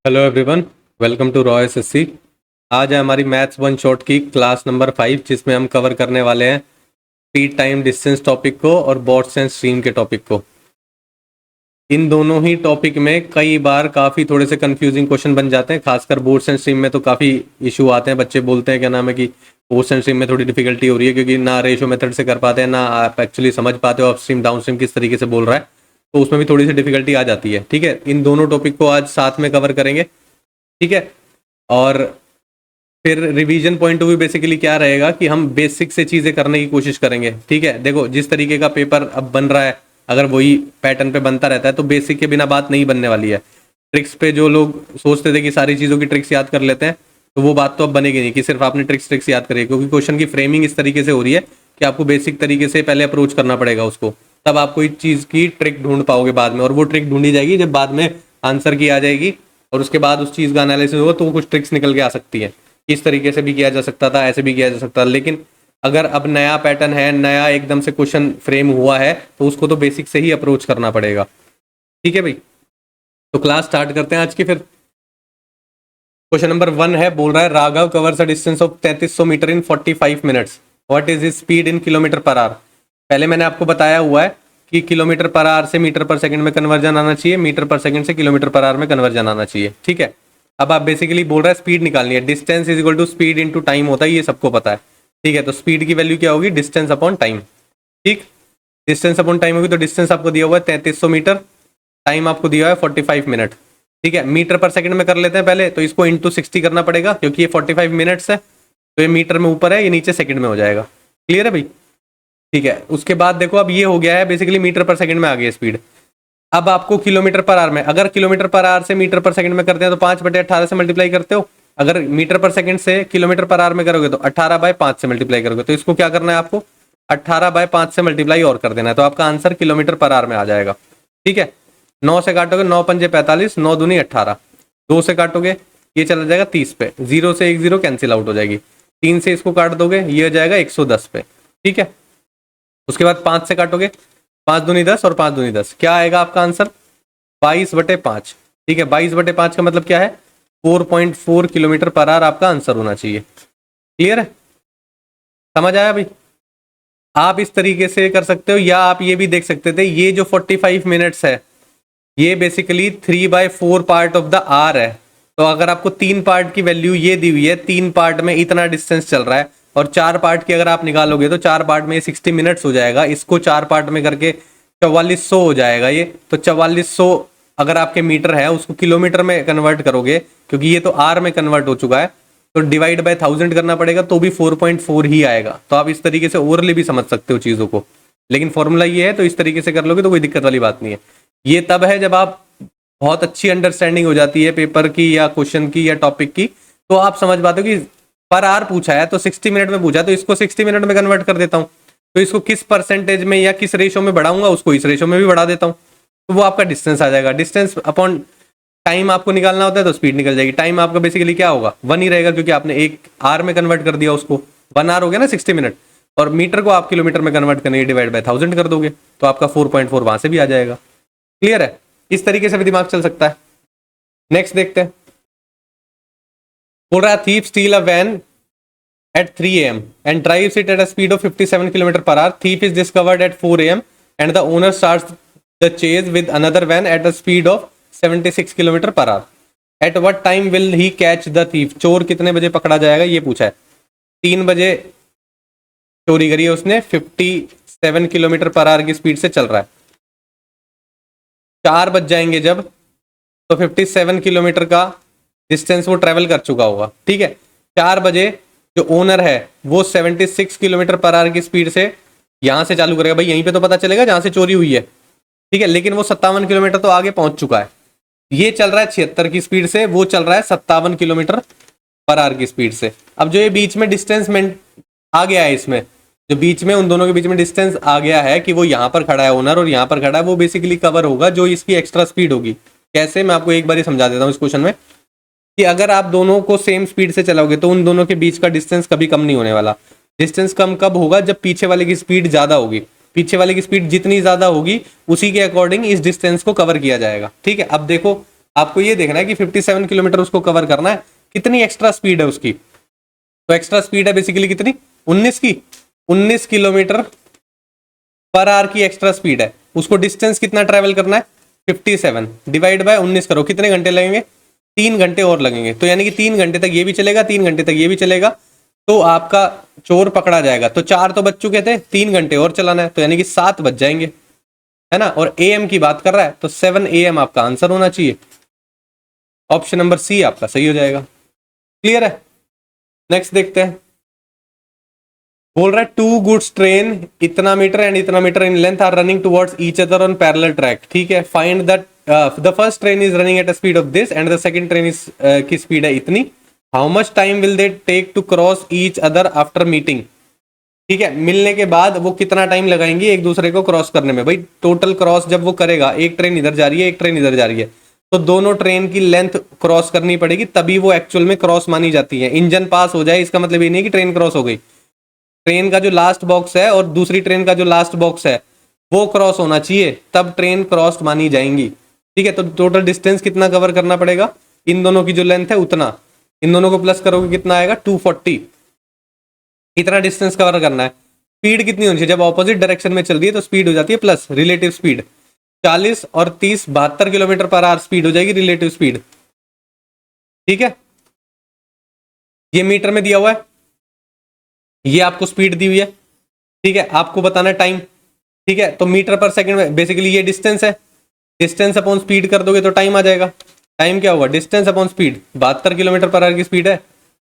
Hello everyone, welcome to Raw SSC. आज है हमारी मैथ्स वन शॉट की क्लास नंबर 5, जिसमें हम कवर करने वाले हैं स्पीड टाइम डिस्टेंस टॉपिक को और बॉट्स एंड स्ट्रीम के टॉपिक को। इन दोनों ही टॉपिक में कई बार काफ़ी थोड़े से कंफ्यूजिंग क्वेश्चन बन जाते हैं, खासकर बोर्ड्स एंड स्ट्रीम में तो काफ़ी इशू आते हैं। बच्चे बोलते हैं क्या नाम है कि बोर्ड्स एंड स्ट्रीम में थोड़ी डिफिकल्टी हो रही है, क्योंकि ना रेशो मेथड से कर पाते हैं, ना आप एक्चुअली समझ पाते हो अप स्ट्रीम डाउन स्ट्रीम किस तरीके से बोल रहा है, तो उसमें भी थोड़ी सी डिफिकल्टी आ जाती है। ठीक है, इन दोनों टॉपिक को आज साथ में कवर करेंगे। ठीक है, और फिर revision point of view basically क्या रहेगा कि हम बेसिक से चीज़ें करने की कोशिश करेंगे। ठीक है, देखो जिस तरीके का पेपर अब बन रहा है, अगर वही पैटर्न पे बनता रहता है तो बेसिक के बिना बात नहीं बनने वाली है। ट्रिक्स पे जो लोग सोचते थे कि सारी चीज़ों की ट्रिक्स याद कर लेते हैं, तो वो बात तो अब बनेगी नहीं कि सिर्फ आपने ट्रिक्स याद करी है, क्योंकि क्वेश्चन की फ्रेमिंग इस तरीके से हो रही है कि आपको बेसिक तरीके से पहले अप्रोच करना पड़ेगा उसको, तब आप कोई चीज़ की ट्रिक ढूंढ पाओगे बाद में। और वो ट्रिक ढूंढी जाएगी जब बाद में आंसर की आ जाएगी, और उसके बाद उस चीज़ का एनालिसिस होगा तो कुछ ट्रिक्स निकल के आ सकती है। इस तरीके से भी किया जा सकता था, ऐसे भी किया जा सकता था, लेकिन अगर अब नया पैटर्न है, नया एकदम से क्वेश्चन फ्रेम हुआ है, तो उसको तो बेसिक से ही अप्रोच करना पड़ेगा। ठीक है भाई, तो क्लास स्टार्ट करते हैं आज की। फिर क्वेश्चन नंबर 1 है, बोल रहा है Raghav covers a distance of 3300 metre in 45 minutes. What is his speed in kilometre per hour. पहले मैंने आपको बताया हुआ है कि किलोमीटर पर आवर से मीटर पर सेकंड में कन्वर्जन आना चाहिए, मीटर पर सेकंड से किलोमीटर पर आवर में कन्वर्जन आना चाहिए। ठीक है, अब आप बेसिकली बोल रहा है स्पीड निकालनी है। Distance is equal to speed into time होता है, ये सबको पता है। ठीक है, तो स्पीड की वैल्यू क्या होगी, डिस्टेंस अपॉन टाइम। ठीक, डिस्टेंस अपॉन टाइम होगी, तो डिस्टेंस आपको दिया हुआ है 3300 मीटर, टाइम आपको दिया हुआ है 45 मिनट। ठीक है, मीटर पर सेकंड में कर लेते हैं पहले, तो इसको इंटू 60 करना पड़ेगा, क्योंकि ये 45 मिनट्स है, तो ये मीटर में ऊपर है, ये नीचे सेकंड में हो जाएगा। क्लियर है भाई। ठीक है, उसके बाद देखो अब ये हो गया है बेसिकली मीटर पर सेकंड में आ गई स्पीड। अब आपको किलोमीटर पर आवर में, अगर किलोमीटर पर आवर से मीटर पर सेकंड में करते हैं तो 5/18 से मल्टीप्लाई करते हो। अगर मीटर पर सेकंड से किलोमीटर पर आवर में करोगे तो 18/5 से मल्टीप्लाई करोगे। तो इसको क्या करना है आपको, 18/5 से मल्टीप्लाई और कर देना है, तो आपका आंसर किलोमीटर पर आवर में आ जाएगा। ठीक है, 9 से काटोगे 9 पंजे 45, 9 दूनी 18, 2 से काटोगे ये चला जाएगा 30 पे, 0 से 1 0 कैंसिल आउट हो जाएगी, 3 से इसको काट दोगे ये हो जाएगा 110 पे। ठीक है, उसके बाद 5 से काटोगे, 5 दूनी 10 और 5 दूनी 10, क्या आएगा आपका आंसर 22/5। ठीक है, 22/5 का मतलब क्या है, 4.4 किलोमीटर पर आवर आपका आंसर होना चाहिए। क्लियर है, समझ आया भाई। आप इस तरीके से कर सकते हो, या आप ये भी देख सकते थे, ये जो 45 मिनट्स है ये basically 3/4 part of the hour है। तो अगर आपको 3 पार्ट की वैल्यू ये दी हुई है, 3 पार्ट में इतना डिस्टेंस चल रहा है, और 4 पार्ट की अगर आप निकालोगे तो 4 पार्ट में 60 मिनट्स हो जाएगा, इसको 4 पार्ट में करके 4400 हो जाएगा ये। तो 4400 अगर आपके मीटर है उसको किलोमीटर में कन्वर्ट करोगे, क्योंकि ये तो आर में कन्वर्ट हो चुका है, तो डिवाइड बाय 1000 करना पड़ेगा, तो भी 4.4 ही आएगा। तो आप इस तरीके से ओवरली भी समझ सकते हो चीज़ों को, लेकिन फॉर्मूला ये है तो इस तरीके से कर लोगे तो कोई दिक्कत वाली बात नहीं है। ये तब है जब आप बहुत अच्छी अंडरस्टैंडिंग हो जाती है पेपर की या क्वेश्चन की या टॉपिक की, तो आप समझ पाते हो कि पर आवर पूछा है तो 60 मिनट में पूछा है, तो इसको 60 मिनट में कन्वर्ट कर देता हूँ, तो इसको किस परसेंटेज में या किस रेशो में बढ़ाऊंगा, उसको इस रेशो में भी बढ़ा देता हूँ, तो वो आपका डिस्टेंस आ जाएगा। डिस्टेंस अपॉन टाइम आपको निकालना होता है तो स्पीड निकल जाएगी। टाइम आपका बेसिकली क्या होगा, 1 ही रहेगा, क्योंकि आपने एक आर में कन्वर्ट कर दिया उसको, 1 आर हो गया ना 60 मिनट, और मीटर को आप किलोमीटर में कन्वर्ट करने डिवाइड बाय 1000 कर दोगे, तो आपका 4.4 वहां से भी आ जाएगा। क्लियर है, इस तरीके से भी दिमाग चल सकता है। नेक्स्ट देखते हैं, बोल रहा है thief steal a van at 3 a.m. and drives it at a speed of 57 km per hour. Thief is discovered at 4 a.m. and the owner starts the chase with another van at a speed of 76 km per hour. At what time will he catch the thief? चोर कितने बजे पकड़ा जाएगा ये पूछा है। 3 बजे चोरी करी है उसने, 57 किलोमीटर पर आवर की स्पीड से चल रहा है। 4 बज जाएंगे जब, तो 57 किलोमीटर का डिस्टेंस वो ट्रेवल कर चुका होगा। ठीक है, 4 बजे जो ओनर है वो 76 किलोमीटर पर आवर की स्पीड से यहां से चालू करेगा। भाई यहीं पे तो पता चलेगा जहां से चोरी हुई है। ठीक है, लेकिन वो 57 किलोमीटर तो आगे पहुंच चुका है। ये चल रहा है 76 की स्पीड से, वो चल रहा है 57 किलोमीटर पर आवर की स्पीड से। अब जो ये बीच में डिस्टेंस आ गया है, इसमें जो बीच में उन दोनों के बीच में डिस्टेंस आ गया है कि वो यहाँ पर खड़ा है ओनर और यहाँ पर खड़ा है, वो बेसिकली कवर होगा जो इसकी एक्स्ट्रा स्पीड होगी। कैसे, मैं आपको एक बार ही समझा देता हूँ इस क्वेश्चन में, कि अगर आप दोनों को सेम स्पीड से चलाओगे तो उन दोनों के बीच का डिस्टेंस कभी कम नहीं होने वाला। डिस्टेंस कम कब होगा, जब पीछे वाले की स्पीड ज्यादा होगी। पीछे वाले की स्पीड जितनी ज्यादा होगी उसी के अकॉर्डिंग इस डिस्टेंस को कवर किया जाएगा। ठीक है, अब देखो आपको ये देखना है कि 57 किलोमीटर उसको कवर करना है, कितनी एक्स्ट्रा स्पीड है उसकी। तो एक्स्ट्रा स्पीड है बेसिकली कितनी, 19 की, 19 किलोमीटर पर आवर की एक्स्ट्रा स्पीड है। उसको डिस्टेंस कितना ट्रेवल करना है, 57 डिवाइड बाय 19 करो, कितने घंटे लगेंगे, 3 घंटे और लगेंगे। तो यानी कि 3 घंटे तक ये भी चलेगा, 3 घंटे तक ये भी चलेगा, तो आपका चोर पकड़ा जाएगा। तो 4 तो बज चुके थे, 3 घंटे और चलाना है, तो यानी कि 7 बज जाएंगे, है ना। और एएम की बात कर रहा है, तो 7 AM आपका आंसर होना चाहिए। ऑप्शन नंबर सी आपका सही हो जाएगा। क्लियर है। नेक्स्ट देखते हैं। बोल रहा है टू गुड्स ट्रेन इतना मीटर एंड इतना metre in length are running towards each other on parallel track. ठीक है, find that the first train is running at a speed of this and the second train is की speed है इतनी। How much time will they take to cross each other after meeting. ठीक है, मिलने के बाद वो कितना टाइम लगाएंगे एक दूसरे को क्रॉस करने में। भाई टोटल क्रॉस जब वो करेगा, एक ट्रेन इधर जा रही है, एक ट्रेन इधर जा रही है, तो दोनों ट्रेन की लेंथ क्रॉस करनी पड़ेगी, तभी वो एक्चुअल में क्रॉस मानी जाती है। इंजन पास हो जाए इसका मतलब ये नहीं कि ट्रेन क्रॉस हो गई। ट्रेन का जो लास्ट बॉक्स है और दूसरी ट्रेन का जो लास्ट बॉक्स है वो क्रॉस होना चाहिए, तब ट्रेन क्रॉस मानी जाएंगी। ठीक है, तो टोटल डिस्टेंस कितना कवर करना पड़ेगा, इन दोनों की जो लेंथ है उतना, इन दोनों को प्लस करोगे कितना आएगा, 240। इतना डिस्टेंस कवर करना है। स्पीड कितनी होनी चाहिए, जब ऑपोजिट डायरेक्शन में चल रही है तो स्पीड हो जाती है प्लस रिलेटिव स्पीड, 40 और 30 72 किलोमीटर पर आवर स्पीड हो जाएगी रिलेटिव स्पीड। ठीक है, ये मीटर में दिया हुआ है, ये आपको स्पीड दी हुई है। ठीक है, आपको बताना है टाइम। ठीक है, तो मीटर पर सेकंड में बेसिकली ये डिस्टेंस है, डिस्टेंस अपॉन स्पीड कर दोगे तो टाइम आ जाएगा। टाइम क्या होगा, distance upon speed, 72 kilometre per our की स्पीड है।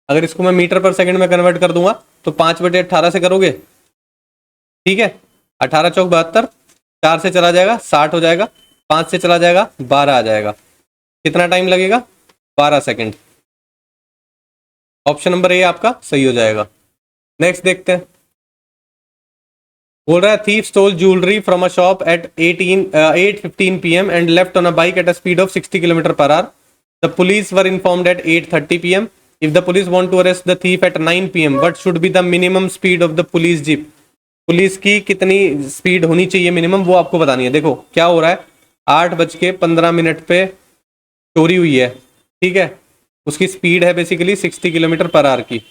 अगर इसको मैं मीटर पर सेकंड में कन्वर्ट कर दूंगा तो 5/18 से करोगे। ठीक है, 18 चौक 72, 4 से चला जाएगा 60 हो जाएगा, 5 से चला जाएगा 12 आ जाएगा। कितना टाइम लगेगा, 12 सेकेंड। ऑप्शन नंबर ए आपका सही हो जाएगा। नेक्स्ट देखते हैं। बोल रहा है thief stole jewellery from a shop at 8:15 PM and left on a bike at a speed of 60 kilometre per hour. The police were informed at 8:30 PM. If the police want to arrest the thief at 9 PM, what should be the minimum speed of the police jeep. Police की कितनी speed होनी चाहिए minimum, वो आपको बतानी है। देखो क्या हो रहा है, 8:15 पे चोरी हुई है। ठीक है, उसकी स्पीड है बेसिकली 60 किलोमीटर पर आवर की।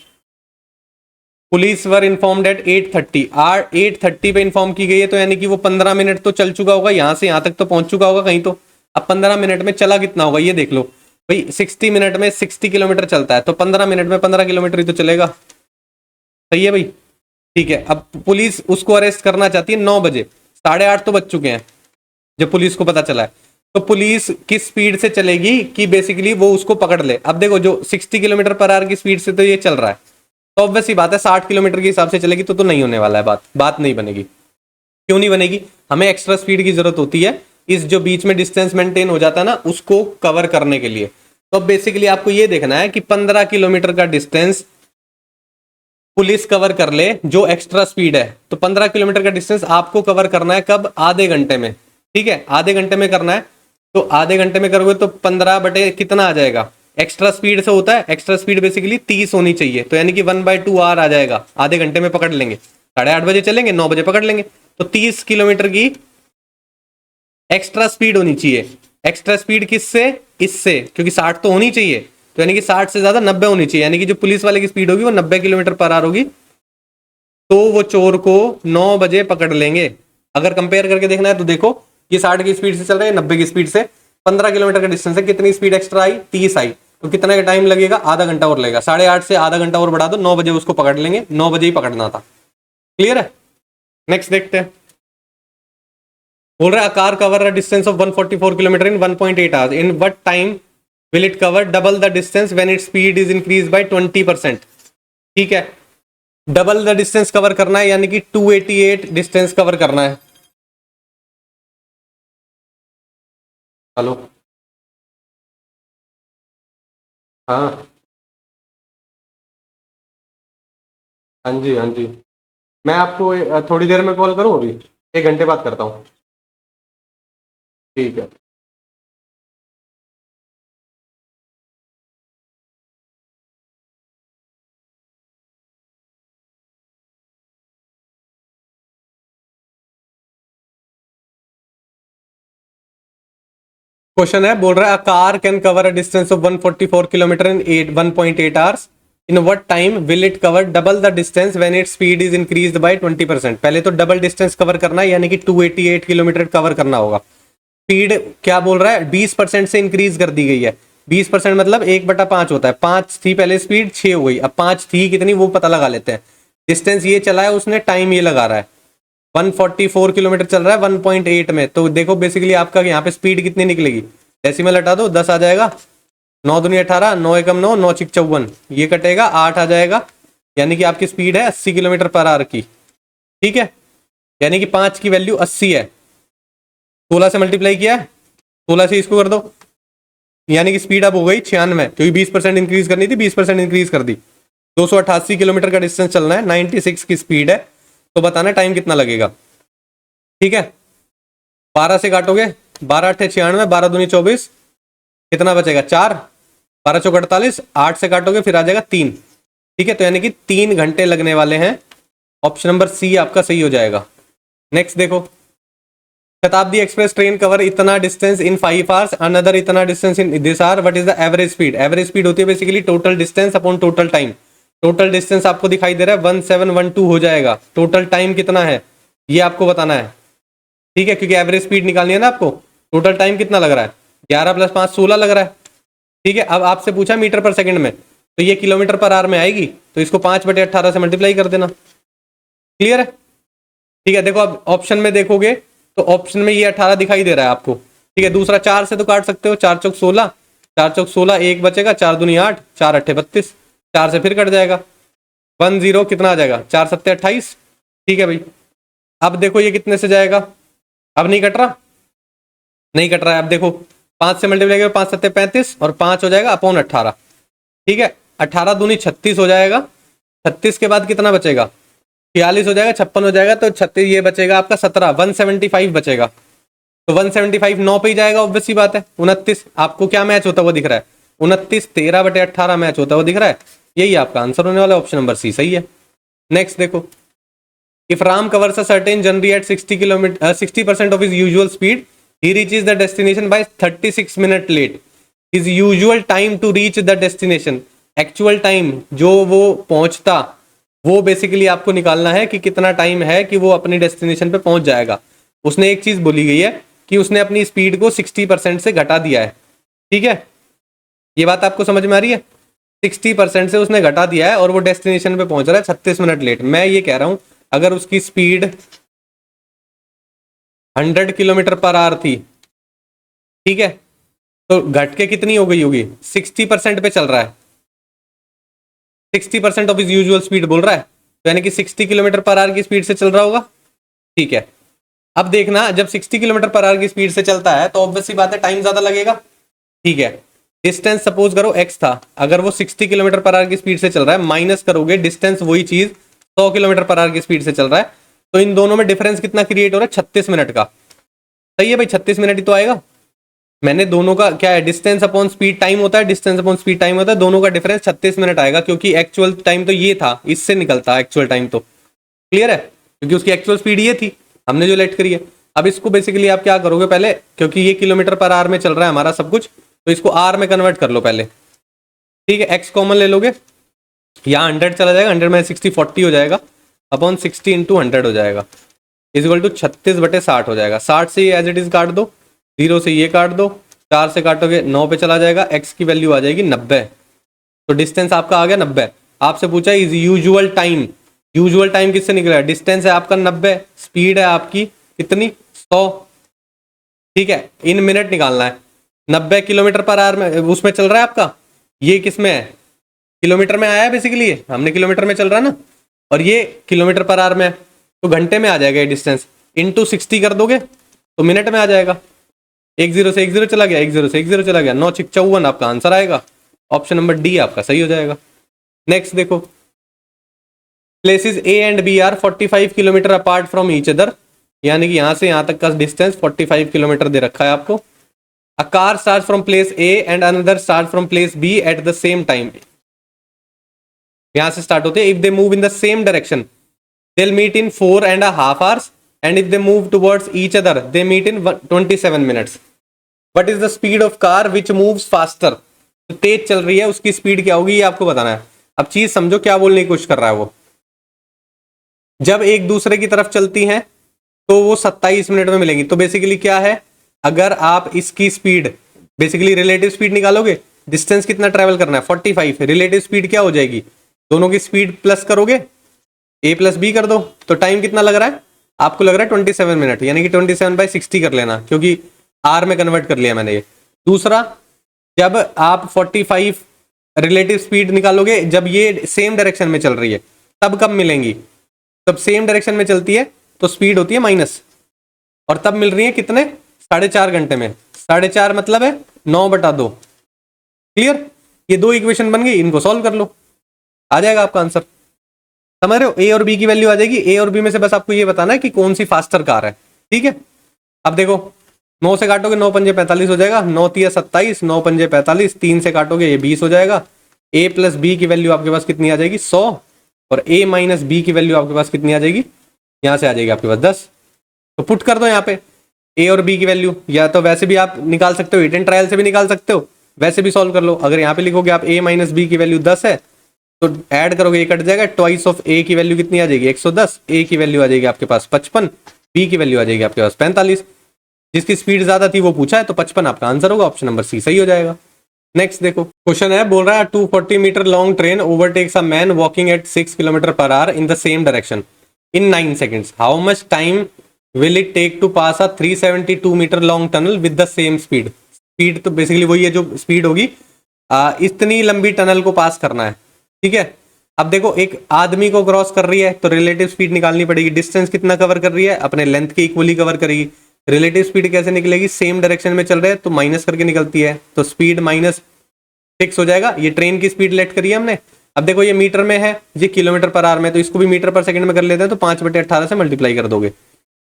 पुलिस वर इन्फॉर्म्ड एट 8:30, 8:30 पे इन्फॉर्म की गई है, तो यानी कि वो 15 मिनट तो चल चुका होगा, यहां से यहां तक तो पहुंच चुका होगा कहीं तो। अब 15 मिनट में चला कितना होगा ये देख लो। भाई 60 मिनट में 60 किलोमीटर चलता है, तो 15 मिनट में 15 किलोमीटर ही तो चलेगा। सही है भाई। ठीक है, अब पुलिस उसको अरेस्ट करना चाहती है 9 बजे, 8:30 तो बज चुके हैं जब पुलिस को पता चला है। तो पुलिस किस स्पीड से चलेगी कि बेसिकली वो उसको पकड़ ले। अब देखो जो 60 किलोमीटर पर आवर की स्पीड से तो ये चल रहा है, तो ऑब्वियस ही बात है 60 किलोमीटर के हिसाब से चलेगी तो नहीं होने वाला है, बात नहीं बनेगी। क्यों नहीं बनेगी, हमें एक्स्ट्रा स्पीड की जरूरत होती है इस जो बीच में डिस्टेंस मेंटेन हो जाता है ना उसको कवर करने के लिए। तो बेसिकली आपको ये देखना है कि 15 किलोमीटर का डिस्टेंस पुलिस कवर कर ले जो एक्स्ट्रा स्पीड है, तो 15 किलोमीटर का डिस्टेंस आपको कवर करना है कब, आधे घंटे में। ठीक है, आधे घंटे में करना है, तो आधे घंटे में करोगे तो 15 बटे कितना आ जाएगा, एक्स्ट्रा स्पीड से होता है, एक्स्ट्रा स्पीड बेसिकली 30 होनी चाहिए, तो यानी कि 1/2 आवर आ जाएगा, आधे घंटे में पकड़ लेंगे। 8:30 बजे चलेंगे, 9 बजे पकड़ लेंगे, तो 30 किलोमीटर की एक्स्ट्रा स्पीड होनी चाहिए। एक्स्ट्रा स्पीड किससे, इससे, क्योंकि 60 तो होनी चाहिए, तो यानी कि 60 से ज्यादा 90 होनी चाहिए, यानी कि जो पुलिस वाले की स्पीड होगी वो 90 किलोमीटर पर आवर होगी, तो वो चोर को 9 बजे पकड़ लेंगे। अगर कंपेयर करके देखना है तो देखो, ये 60 की स्पीड से चल रहा है, 90 की स्पीड से, 15 किलोमीटर का डिस्टेंस है, कितनी स्पीड एक्स्ट्रा आई, 30 आई, तो कितना का टाइम लगेगा, आधा घंटा और लगेगा। 8:30 से आधा घंटा और बढ़ा दो, 9 बजे उसको पकड़ लेंगे, 9 बजे ही पकड़ना था। क्लियर है। नेक्स्ट देखते हैं। बोल रहा है car cover a distance of 144 kilometre in 1.8 hours, in what time will it cover double the distance when it speed is increase by 20%। ठीक है, डबल द डिस्टेंस कवर करना है, यानी कि 288 डिस्टेंस कवर करना है। हेलो। हाँ हाँ जी हाँ जी, मैं आपको थोड़ी देर में कॉल करूँ, अभी 1 घंटे बाद करता हूँ। ठीक है। क्वेश्चन है, बोल रहा है a car can cover a distance of 144 kilometre in 1.8 hours. In what time will it cover double the distance when its speed is increased by 20%। पहले तो डबल डिस्टेंस कवर करना है, यानी कि 288 किलोमीटर कवर करना होगा। स्पीड क्या बोल रहा है, 20% से इंक्रीज कर दी गई है। 20% मतलब 1/5 होता है। 5 थी पहले स्पीड, 6 हो गई। अब 5 थी कितनी वो पता लगा लेते हैं। डिस्टेंस ये चला है उसने, टाइम ये लगा रहा है। 144 किलोमीटर चल रहा है 1.8 में, तो देखो बेसिकली आपका यहाँ पे स्पीड कितनी निकलेगी। डेसिमल हटा दो, 10 आ जाएगा। 9 दूनी 18, 9 एकम 9, 9 छिक 54, ये कटेगा, 8 आ जाएगा। यानी कि आपकी स्पीड है 80 किलोमीटर पर आवर की। ठीक है, यानी कि 5 की वैल्यू 80 है। 16 से मल्टीप्लाई किया है, 16 से इसको कर दो, यानी कि स्पीड अब हो गई 96, क्योंकि 20% इंक्रीज करनी थी, 20% इंक्रीज कर दी। 288 किलोमीटर का डिस्टेंस चलना है, 96 की स्पीड है। तो बताना टाइम कितना लगेगा। ठीक है, 12 से काटोगे, 12 8 96, 12 दूनी 24, कितना बचेगा 4, 12 चौक 48, 8 से काटोगे फिर आ जाएगा 3। ठीक है, तो यानी कि 3 घंटे लगने वाले हैं। ऑप्शन नंबर सी आपका सही हो जाएगा। नेक्स्ट देखो, शताब्दी एक्सप्रेस ट्रेन कवर इतना डिस्टेंस इन 5 आवर्स, अनदर इतना distance in this hour, what is the average speed. Average speed होती है basically total distance upon total time. Total distance आपको दिखाई दे रहा है 1712 हो जाएगा। टोटल टाइम कितना है ये आपको बताना है। ठीक है, क्योंकि एवरेज स्पीड निकालनी है ना आपको। टोटल टाइम कितना लग रहा है, 11 + 5 16 लग रहा है। ठीक है, अब आपसे पूछा मीटर पर सेकंड में, तो ये किलोमीटर पर आवर में आएगी, तो इसको 5/18 से मल्टीप्लाई कर देना। क्लियर है। ठीक है, देखो अब ऑप्शन में देखोगे तो ऑप्शन में ये 18 दिखाई दे रहा है आपको। ठीक है, दूसरा 4 से तो काट सकते हो, 4 चौक 16, 4 चौक 16, 1 बचेगा, 4 दूनी 8, 4 8 32, 4 से फिर कट जाएगा 10, कितना आ जाएगा 4 7 28। ठीक है भाई, अब देखो ये कितने से जाएगा, अब नहीं कट रहा, नहीं कट रहा है। अब देखो 5 से मल्टीप्लाई करो, 5 7 35 और 5 हो जाएगा अपॉन 18। ठीक है, 18 दूनी 36 हो जाएगा। 36 के बाद कितना बचेगा, 46 हो जाएगा, 56 हो जाएगा, तो 36 ये बचेगा आपका 17, 175 बचेगा। तो 175 9 पे ही जाएगा, ऑब्वियस सी बात है। 29 आपको क्या मैच होता हुआ दिख रहा है, 29 13/18 मैच होता हुआ दिख रहा है। यही आपका आंसर होने वाला है, ऑप्शन नंबर सी सही है। नेक्स्ट देखो, if Ram covers a certain journey at 60% of his usual speed, he reaches the destination by 36 minutes late. His usual time to reach the destination, actual time जो वो पहुंचता, वो बेसिकली आपको निकालना है कि कितना टाइम है कि वो अपनी डेस्टिनेशन पे पहुंच जाएगा। उसने एक चीज बोली गई है कि उसने अपनी स्पीड को 60% से घटा दिया है। ठीक है, ये बात आपको समझ में आ रही है। 60% से उसने घटा दिया है और वो डेस्टिनेशन पे पहुंच रहा है 36 मिनट लेट। मैं ये कह रहा हूं, अगर उसकी स्पीड 100 किलोमीटर पर आवर थी, ठीक है, तो घट के कितनी हो गई होगी, 60% पे चल रहा है। 60% ऑफ इज यूजुअल स्पीड बोल रहा है, तो यानी कि 60 किलोमीटर पर आवर की स्पीड से चल रहा होगा। ठीक है, अब देखना, जब 60 किलोमीटर पर आवर की स्पीड से चलता है तो ऑब्वियस सी बात है टाइम ज्यादा लगेगा। ठीक है, डिस्टेंस सपोज करो x था, अगर वो 60 किलोमीटर पर आवर की स्पीड से चल रहा है, माइनस करोगे डिस्टेंस वही चीज 100 किलोमीटर पर आवर की स्पीड से चल रहा है, तो इन दोनों में डिफरेंस कितना क्रिएट हो रहा है, 36 मिनट का। सही है भाई, 36 मिनट ही तो आएगा। मैंने दोनों का क्या है, डिस्टेंस अपॉन स्पीड टाइम होता है, डिस्टेंस अपॉन स्पीड टाइम होता है, दोनों का डिफरेंस 36 मिनट आएगा, क्योंकि एक्चुअल टाइम तो ये था, इससे निकलता एक्चुअल टाइम तो। क्लियर है, क्योंकि उसकी एक्चुअल स्पीड ये थी, हमने जो लेट करी है। अब इसको बेसिकली आप क्या करोगे, पहले क्योंकि ये किलोमीटर पर आवर में चल रहा है हमारा सब कुछ, तो इसको आर में कन्वर्ट कर लो पहले। ठीक है, एक्स कॉमन ले लोगे, यहाँ 100 चला जाएगा, 100 में 60 40 हो जाएगा, अपॉन 60 इंटू 100 हो जाएगा, इक्वल टू 36/60 हो जाएगा। 60 से एज इट इज काट दो, 0 से ये काट दो, 4 से काटोगे 9 पे चला जाएगा, एक्स की वैल्यू आ जाएगी 90। तो डिस्टेंस आपका आ गया 90। आपसे पूछा is usual time, usual time किससे निकला है, डिस्टेंस है आपका 90, स्पीड है आपकी कितनी 100। ठीक है, इन मिनट निकालना है। 90 किलोमीटर पर आवर में उसमें चल रहा है आपका, ये किस में है, किलोमीटर में आया है बेसिकली, हमने किलोमीटर में चल रहा है ना, और ये किलोमीटर पर आवर में है, तो घंटे में आ जाएगा ये डिस्टेंस। इंटू 60 कर दोगे तो मिनट में आ जाएगा। 10 से 10 चला गया, 10 से 10 चला गया, 9 6 54 आपका आंसर आएगा। ऑप्शन नंबर डी आपका सही हो जाएगा। नेक्स्ट देखो, places A and B are 45 kilometre apart from each other, यानी कि यहां से यहां तक का डिस्टेंस 45 किलोमीटर दे रखा है आपको। A car start from place A and another start from place B at the same time, यहां से स्टार्ट होते हैं। If they move in the same direction they'll meet in 4.5 hours and if they move towards each other they meet in 27 minutes। What is the speed of car which moves faster, जो तेज चल रही है उसकी speed क्या होगी, ये आपको बताना है। अब चीज समझो क्या बोलने की कोशिश कर रहा है वो। जब एक दूसरे की तरफ चलती हैं तो वो 27 मिनट में मिलेंगी। तो बेसिकली क्या है, अगर आप इसकी स्पीड, बेसिकली रिलेटिव स्पीड निकालोगे, डिस्टेंस कितना ट्रेवल करना है 45, रिलेटिव स्पीड क्या हो जाएगी, दोनों की स्पीड प्लस करोगे, ए प्लस बी कर दो, तो टाइम कितना लग रहा है आपको, लग रहा है 27 मिनट, यानी कि 27/60 कर लेना, क्योंकि आर में कन्वर्ट कर लिया मैंने ये। दूसरा, जब आप 45 रिलेटिव स्पीड निकालोगे, जब ये सेम डायरेक्शन में चल रही है, तब कब मिलेंगी, तब सेम डायरेक्शन में चलती है तो स्पीड होती है माइनस, और तब मिल रही है कितने, 4.5 घंटे में। 4.5 मतलब है 9/2। क्लियर, ये दो इक्वेशन बन गई, इनको सॉल्व कर लो, आ जाएगा आपका आंसर। समझ रहे हो, ए और बी की वैल्यू आ जाएगी, ए और बी में से बस आपको ये बताना है कि कौन सी फास्टर कार है। ठीक है, अब देखो 9 से काटोगे 9 पंजे 45 हो जाएगा, 9 तिया 27, 9 पंजे 45, 3 से काटोगे ये 20 हो जाएगा। ए प्लस बी की वैल्यू आपके पास कितनी आ जाएगी 100, और ए माइनस बी की वैल्यू आपके पास कितनी आ जाएगी, यहाँ से आ जाएगी आपके पास 10। तो पुट कर दो यहाँ पे ए और बी की वैल्यू, या तो वैसे भी आप निकाल सकते हो, हिट एंड ट्रायल से भी निकाल सकते हो, वैसे भी सॉल्व कर लो। अगर यहाँ पे लिखोगे आप ए माइनस बी की वैल्यू 10 है, तो ऐड करोगे ये कट जाएगा, ट्वाइस ऑफ ए की वैल्यू कितनी आ जाएगी 110, ए की वैल्यू आ जाएगी आपके पास 55, बी की वैल्यू आ जाएगी आपके पास 45। जिसकी स्पीड ज्यादा थी वो पूछा है, तो 55 आपका आंसर होगा, ऑप्शन नंबर सी सही हो जाएगा। नेक्स्ट देखो क्वेश्चन है, बोल रहा है 240 metre long train overtakes a man walking at 6 kilometre per hour in the same direction in 9 seconds, how much time will it take to pass a 372 metre long tunnel with the same speed. Speed तो basically वही है जो speed होगी, इतनी लंबी tunnel को पास करना है। ठीक है, अब देखो एक आदमी को क्रॉस कर रही है तो रिलेटिव स्पीड निकालनी पड़ेगी, डिस्टेंस कितना कवर कर रही है, अपने लेंथ के इक्वली कवर करेगी। रिलेटिव स्पीड कैसे निकलेगी, सेम डायरेक्शन में चल रहे हैं तो माइनस करके निकलती है, तो स्पीड माइनस 6 हो जाएगा। ये ट्रेन की स्पीड लेट करी है हमने। अब देखो ये मीटर में है, ये किलोमीटर पर आवर में, तो इसको भी मीटर पर सेकंड में कर लेते हैं, तो 5/18 से मल्टीप्लाई कर दोगे।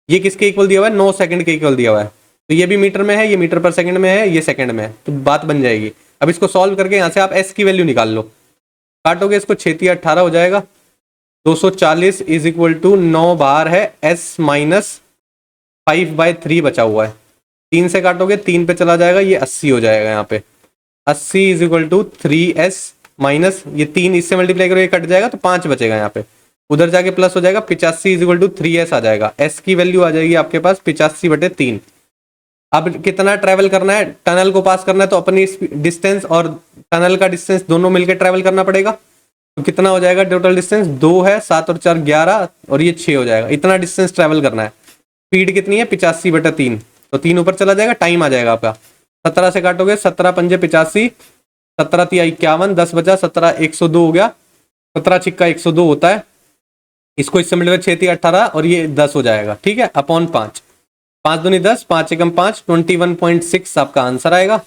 ये किसके इक्वल दिया हुआ है, 9 सेकंड के इक्वल दिया हुआ है, तो ये भी मीटर में है, ये मीटर पर सेकंड में है, ये सेकंड में है, तो बात बन जाएगी। अब इसको सॉल्व करके यहाँ से आप एस की वैल्यू निकाल लो, काटोगे इसको 6×18 हो जाएगा, 240 इज इक्वल टू 9 बार है एस माइनस 5/3 बचा हुआ है, 3 से काटोगे 3 पे चला जाएगा, ये 80 हो जाएगा। यहाँ पे 80 is equal to 3s minus ये 3 इससे मल्टीप्लाई करो, ये कट जाएगा तो 5 बचेगा, यहाँ पे उधर जाके प्लस हो जाएगा, 85 इज इक्वल टू 3s आ जाएगा। s की वैल्यू आ जाएगी आपके पास 85/3। अब कितना ट्रेवल करना है, टनल को पास करना है, तो अपनी डिस्टेंस और टनल का डिस्टेंस दोनों मिलकर ट्रेवल करना पड़ेगा। तो कितना हो जाएगा टोटल डिस्टेंस, 2 है, 7 और 4 11, और ये 6 हो जाएगा। इतना डिस्टेंस ट्रेवल करना है। स्पीड कितनी है 85/3, तो 3 ऊपर चला जाएगा, टाइम आ जाएगा आपका 17 से काटोगे, 17 पंजे 85, 17 तिया 51, 10 बचा, 17 102 हो गया, 17 छिक्का 102 होता है, इसको इससे मिलकर 6 तिया 18 और ये 10 हो जाएगा। ठीक है, अपॉन 5, 5 दूनी 10, 5 एकम 5, 21.6 आपका आंसर आएगा।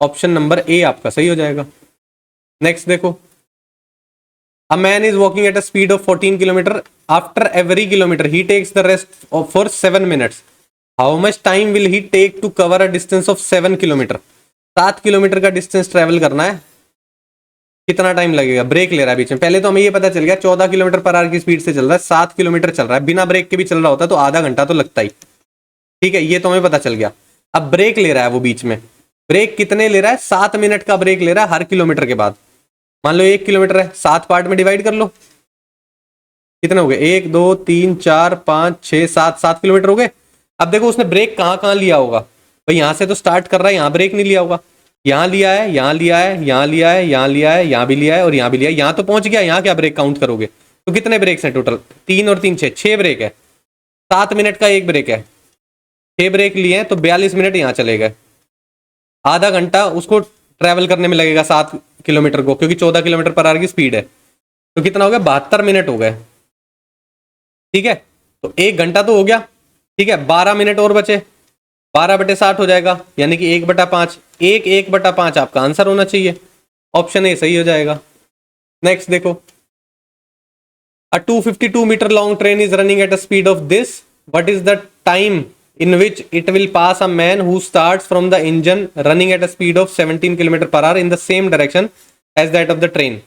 ऑप्शन नंबर ए आपका सही हो जाएगा। नेक्स्ट देखो, a man is walking at a speed of 14 kilometre, after every kilometre he takes the rest for 7 minutes, how much time will he take to cover a distance of 7 kilometre. 7 kilometre का distance travel करना है, कितना time लगेगा, break ले रहा है बीच में। पहले तो हमें ये पता चल गया 14 किलोमीटर पर आवर की स्पीड से चल रहा है, 7 किलोमीटर चल रहा है, बिना ब्रेक के भी चल रहा होता तो आधा घंटा तो लगता ही। ठीक है, ये तो हमें पता चल गया। अब ब्रेक ले रहा है वो बीच में, ब्रेक कितने ले रहा है, 7 मिनट का ब्रेक ले रहा है हर किलोमीटर के बाद। मान लो 1 किलोमीटर है, 7 पार्ट में डिवाइड कर लो, कितने हो गए, 1 2 3 4 5 6 7, 7 किलोमीटर हो गए। अब देखो उसने ब्रेक कहाँ कहाँ लिया होगा, भाई यहाँ से तो स्टार्ट कर रहा है, यहाँ ब्रेक नहीं लिया होगा, यहाँ लिया है, यहाँ लिया है, यहाँ लिया है, यहाँ लिया है, यहाँ भी लिया है और यहाँ भी लिया है, यहाँ तो पहुंच गया, यहाँ क्या ब्रेक काउंट करोगे। तो कितने ब्रेक्स हैं टोटल, 3 और 3 6 ब्रेक है, 7 मिनट का एक ब्रेक है, 6 ब्रेक लिए हैं तो 42 मिनट यहाँ चले गए। आधा घंटा उसको ट्रैवल करने में लगेगा 7 किलोमीटर को, क्योंकि 14 किलोमीटर पर आवर की स्पीड है, तो कितना हो गया 72 मिनट हो गए। ठीक है, तो 1 घंटा तो हो गया। ठीक है, 12 मिनट और बचे, 12/60 हो जाएगा, यानी कि 1/5, 1/5 आपका आंसर होना चाहिए, ऑप्शन ए सही हो जाएगा। नेक्स्ट देखो, a 252 metre long train is running at a speed of this, what is the time in which it will pass a man who starts from the engine running at a speed of 17 km per hour in the same direction as that of the train।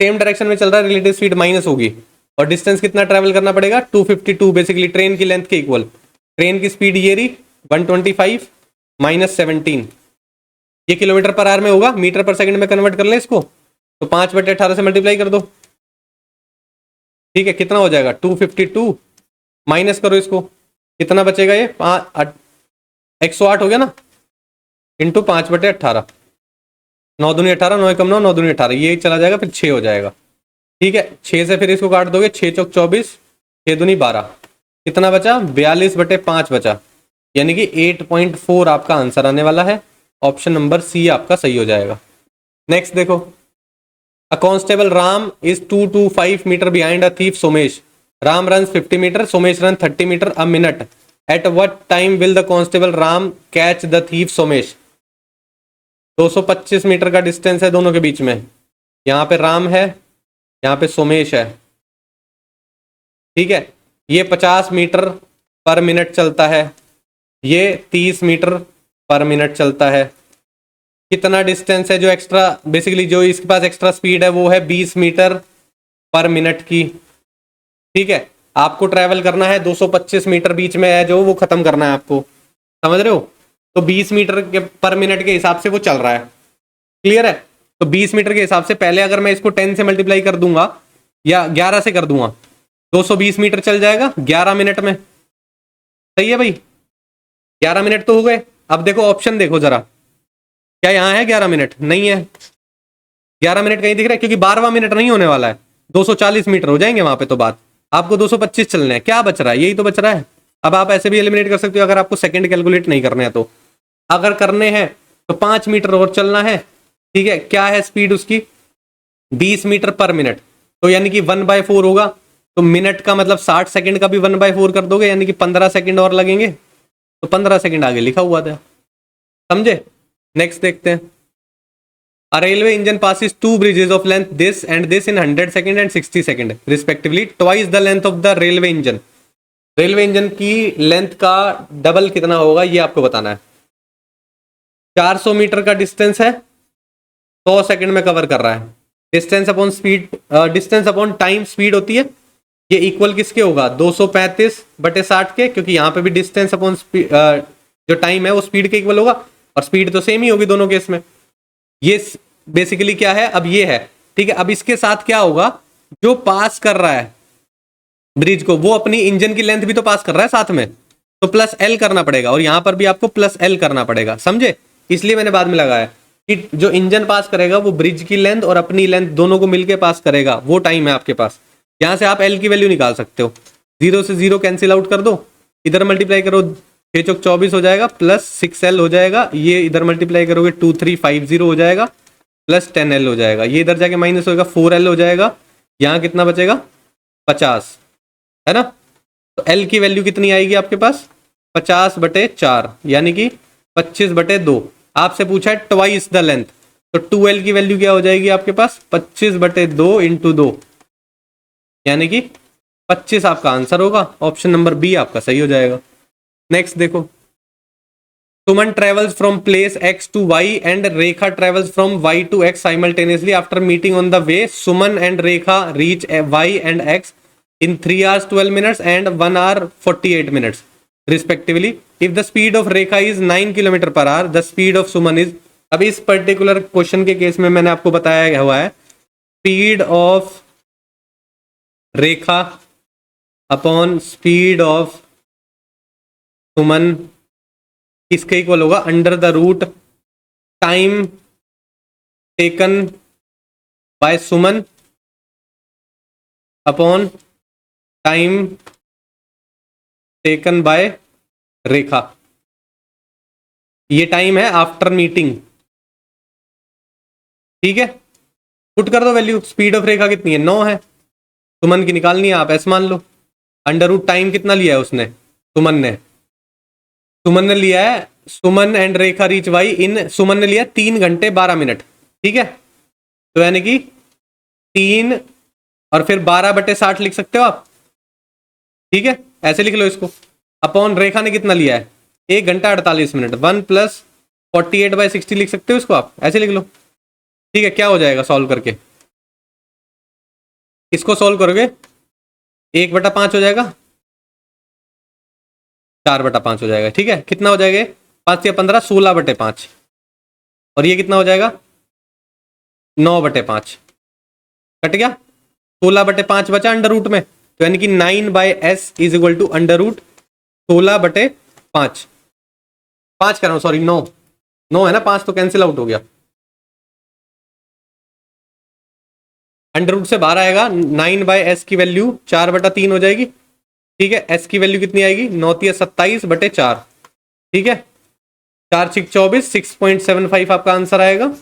Same direction में चल रहा है, relative speed minus होगी, और distance कितना travel करना पड़ेगा 252, basically train की लेंथ के इक्वल। ट्रेन की स्पीड ये रही 125 -17। ये किलोमीटर पर आवर में होगा, मीटर पर सेकंड में कन्वर्ट कर ले इसको, तो 5/18 से मल्टीप्लाई कर दो। ठीक है, कितना हो जाएगा 252, माइनस करो इसको, कितना बचेगा ये 108 हो गया ना, इंटू 5/18, 9 दूनी 18, 9 कम 9, 9 दूनी 18, ये चला जाएगा, फिर 6 हो जाएगा। ठीक है, 6 से फिर इसको काट दोगे, 6 चौक 24, 6 दूनी 12, कितना बचा 42/5 बचा, यानी कि 8.4 आपका आंसर आने वाला है। ऑप्शन नंबर सी आपका सही हो जाएगा। नेक्स्ट देखो, a constable Ram is 225 metre behind a thief Somesh. Ram run 50 metre, Somesh run 30 metre a minute. At what time will the constable Ram catch the thief Somesh. 225 metre का डिस्टेंस है दोनों के बीच में, यहाँ पे राम है, यहाँ पे सोमेश है। ठीक है, ये 50 मीटर पर मिनट चलता है, ये 30 मीटर पर मिनट चलता है। कितना डिस्टेंस है जो एक्स्ट्रा, बेसिकली जो इसके पास एक्स्ट्रा स्पीड है वो है 20 मीटर पर मिनट की। ठीक है, आपको ट्रैवल करना है 225 मीटर बीच में है जो, वो खत्म करना है आपको, समझ रहे हो। तो 20 मीटर के पर मिनट के हिसाब से वो चल रहा है, क्लियर है। तो 20 मीटर के हिसाब से पहले अगर मैं इसको 10 से मल्टीप्लाई कर दूंगा या 11 से कर दूंगा, 220 मीटर चल जाएगा 11 मिनट में। सही है भाई, 11 मिनट तो हो गए। अब देखो ऑप्शन देखो जरा, क्या यहाँ है 11 मिनट? नहीं है, 11 मिनट कहीं दिख रहा है, क्योंकि 12वां मिनट नहीं होने वाला है। 240 मीटर हो जाएंगे वहां पे, तो बात आपको 225 चलने हैं। क्या बच रहा है? यही तो बच रहा है। अब आप ऐसे भी एलिमिनेट कर सकते हो अगर आपको सेकंड कैलकुलेट नहीं करने हैं तो। अगर करने हैं तो 5 मीटर और चलना है। ठीक है, क्या है स्पीड उसकी? 20 मीटर पर मिनट, तो यानी कि 1/4 होगा। तो मिनट का मतलब 60 सेकंड का भी 1/4 कर दोगे, यानी कि 15 सेकंड और लगेंगे। तो 15 सेकंड आगे लिखा हुआ था, समझे। नेक्स्ट देखते हैं। A railway engine passes two bridges of length this and this in 100 second and 60 second respectively, twice the length of the railway engine. Railway engine की लेंथ का डबल कितना होगा ये आपको बताना है। 400 मीटर का डिस्टेंस है, 100 सेकंड में कवर कर रहा है। Distance upon speed, distance upon time speed होती है, ये इक्वल किसके होगा? 235/60 के, क्योंकि यहाँ पे भी डिस्टेंस अपॉन जो टाइम है वो स्पीड के इक्वल होगा, और स्पीड तो सेम ही होगी दोनों केस में। ये बेसिकली क्या है, अब ये है। ठीक है, अब इसके साथ क्या होगा, जो पास कर रहा है ब्रिज को, वो अपनी इंजन की लेंथ भी तो पास कर रहा है साथ में, तो +L करना पड़ेगा, और यहां पर भी आपको +L करना पड़ेगा, समझे। इसलिए मैंने बाद में लगाया कि जो इंजन पास करेगा वो ब्रिज की लेंथ और अपनी लेंथ दोनों को मिलकर पास करेगा, वो टाइम है आपके पास। यहां से आप L की वैल्यू निकाल सकते हो, 0 से 0 कैंसिल आउट कर दो, इधर मल्टीप्लाई करो 6 चौक 24 हो जाएगा, +6L हो जाएगा, ये इधर मल्टीप्लाई करोगे 2350 हो जाएगा, +10L हो जाएगा, ये इधर जाके माइनस होगा 4L हो जाएगा, यहाँ कितना बचेगा 50, है ना। तो L की वैल्यू कितनी आएगी आपके पास? 50/4, यानी कि 25/2। आपसे पूछा है ट्वाइस द लेंथ, तो 2L की वैल्यू क्या हो जाएगी आपके पास? 25/2 × 2, यानी कि 25 आपका आंसर होगा। ऑप्शन नंबर बी आपका सही हो जाएगा। नेक्स्ट देखो, सुमन travels from place X to Y and Rekha travels from Y to X simultaneously. After meeting on the way, Suman and Rekha reach Y and X in 3 hours 12 minutes and 1 hour 48 minutes respectively. If the speed of Rekha is 9 km/h, the speed of Suman is। अब इस particular question के case में मैंने आपको बताया हुआ है speed of Rekha upon speed of Suman किसके इक्वल होगा? √, Time taken by Suman upon time taken by Rekha. ये टाइम है आफ्टर मीटिंग। ठीक है, पुट कर दो वैल्यू। स्पीड ऑफ रेखा कितनी है? 9 है, सुमन की निकालनी है, आप ऐसे मान लो। √ टाइम कितना लिया है उसने, सुमन ने लिया है, सुमन एंड रेखा रीच वाई इन, सुमन ने लिया 3 घंटे 12 मिनट। ठीक है, तो यानी कि 3 और फिर 12/60 लिख सकते हो आप। ठीक है, ऐसे लिख लो इसको। अपॉन रेखा ने कितना लिया है? 1 घंटा 48 मिनट, 1 + 48/60 लिख सकते हो इसको आप, ऐसे लिख लो। ठीक है, क्या हो जाएगा सॉल्व करके? इसको सॉल्व करोगे 1/5 हो जाएगा, 4/5 हो जाएगा। ठीक है, कितना हो जाएगा? 5 या 15, 16/5, और ये कितना हो जाएगा 9/5, कट गया। 16/5 बचा अंडर रूट में, तो यानी कि 9/s is equal to under root 16/5, 5 कर रहा हूं सॉरी 9 है ना, 5 तो कैंसिल आउट हो गया, अंडर रूट से बाहर आएगा, 9/s की वैल्यू 4/3 हो जाएगी, ठीक है। s की वैल्यू कितनी आएगी 9×27/4, ठीक है। 4×6 = 24, 6.75 आपका आंसर आएगा।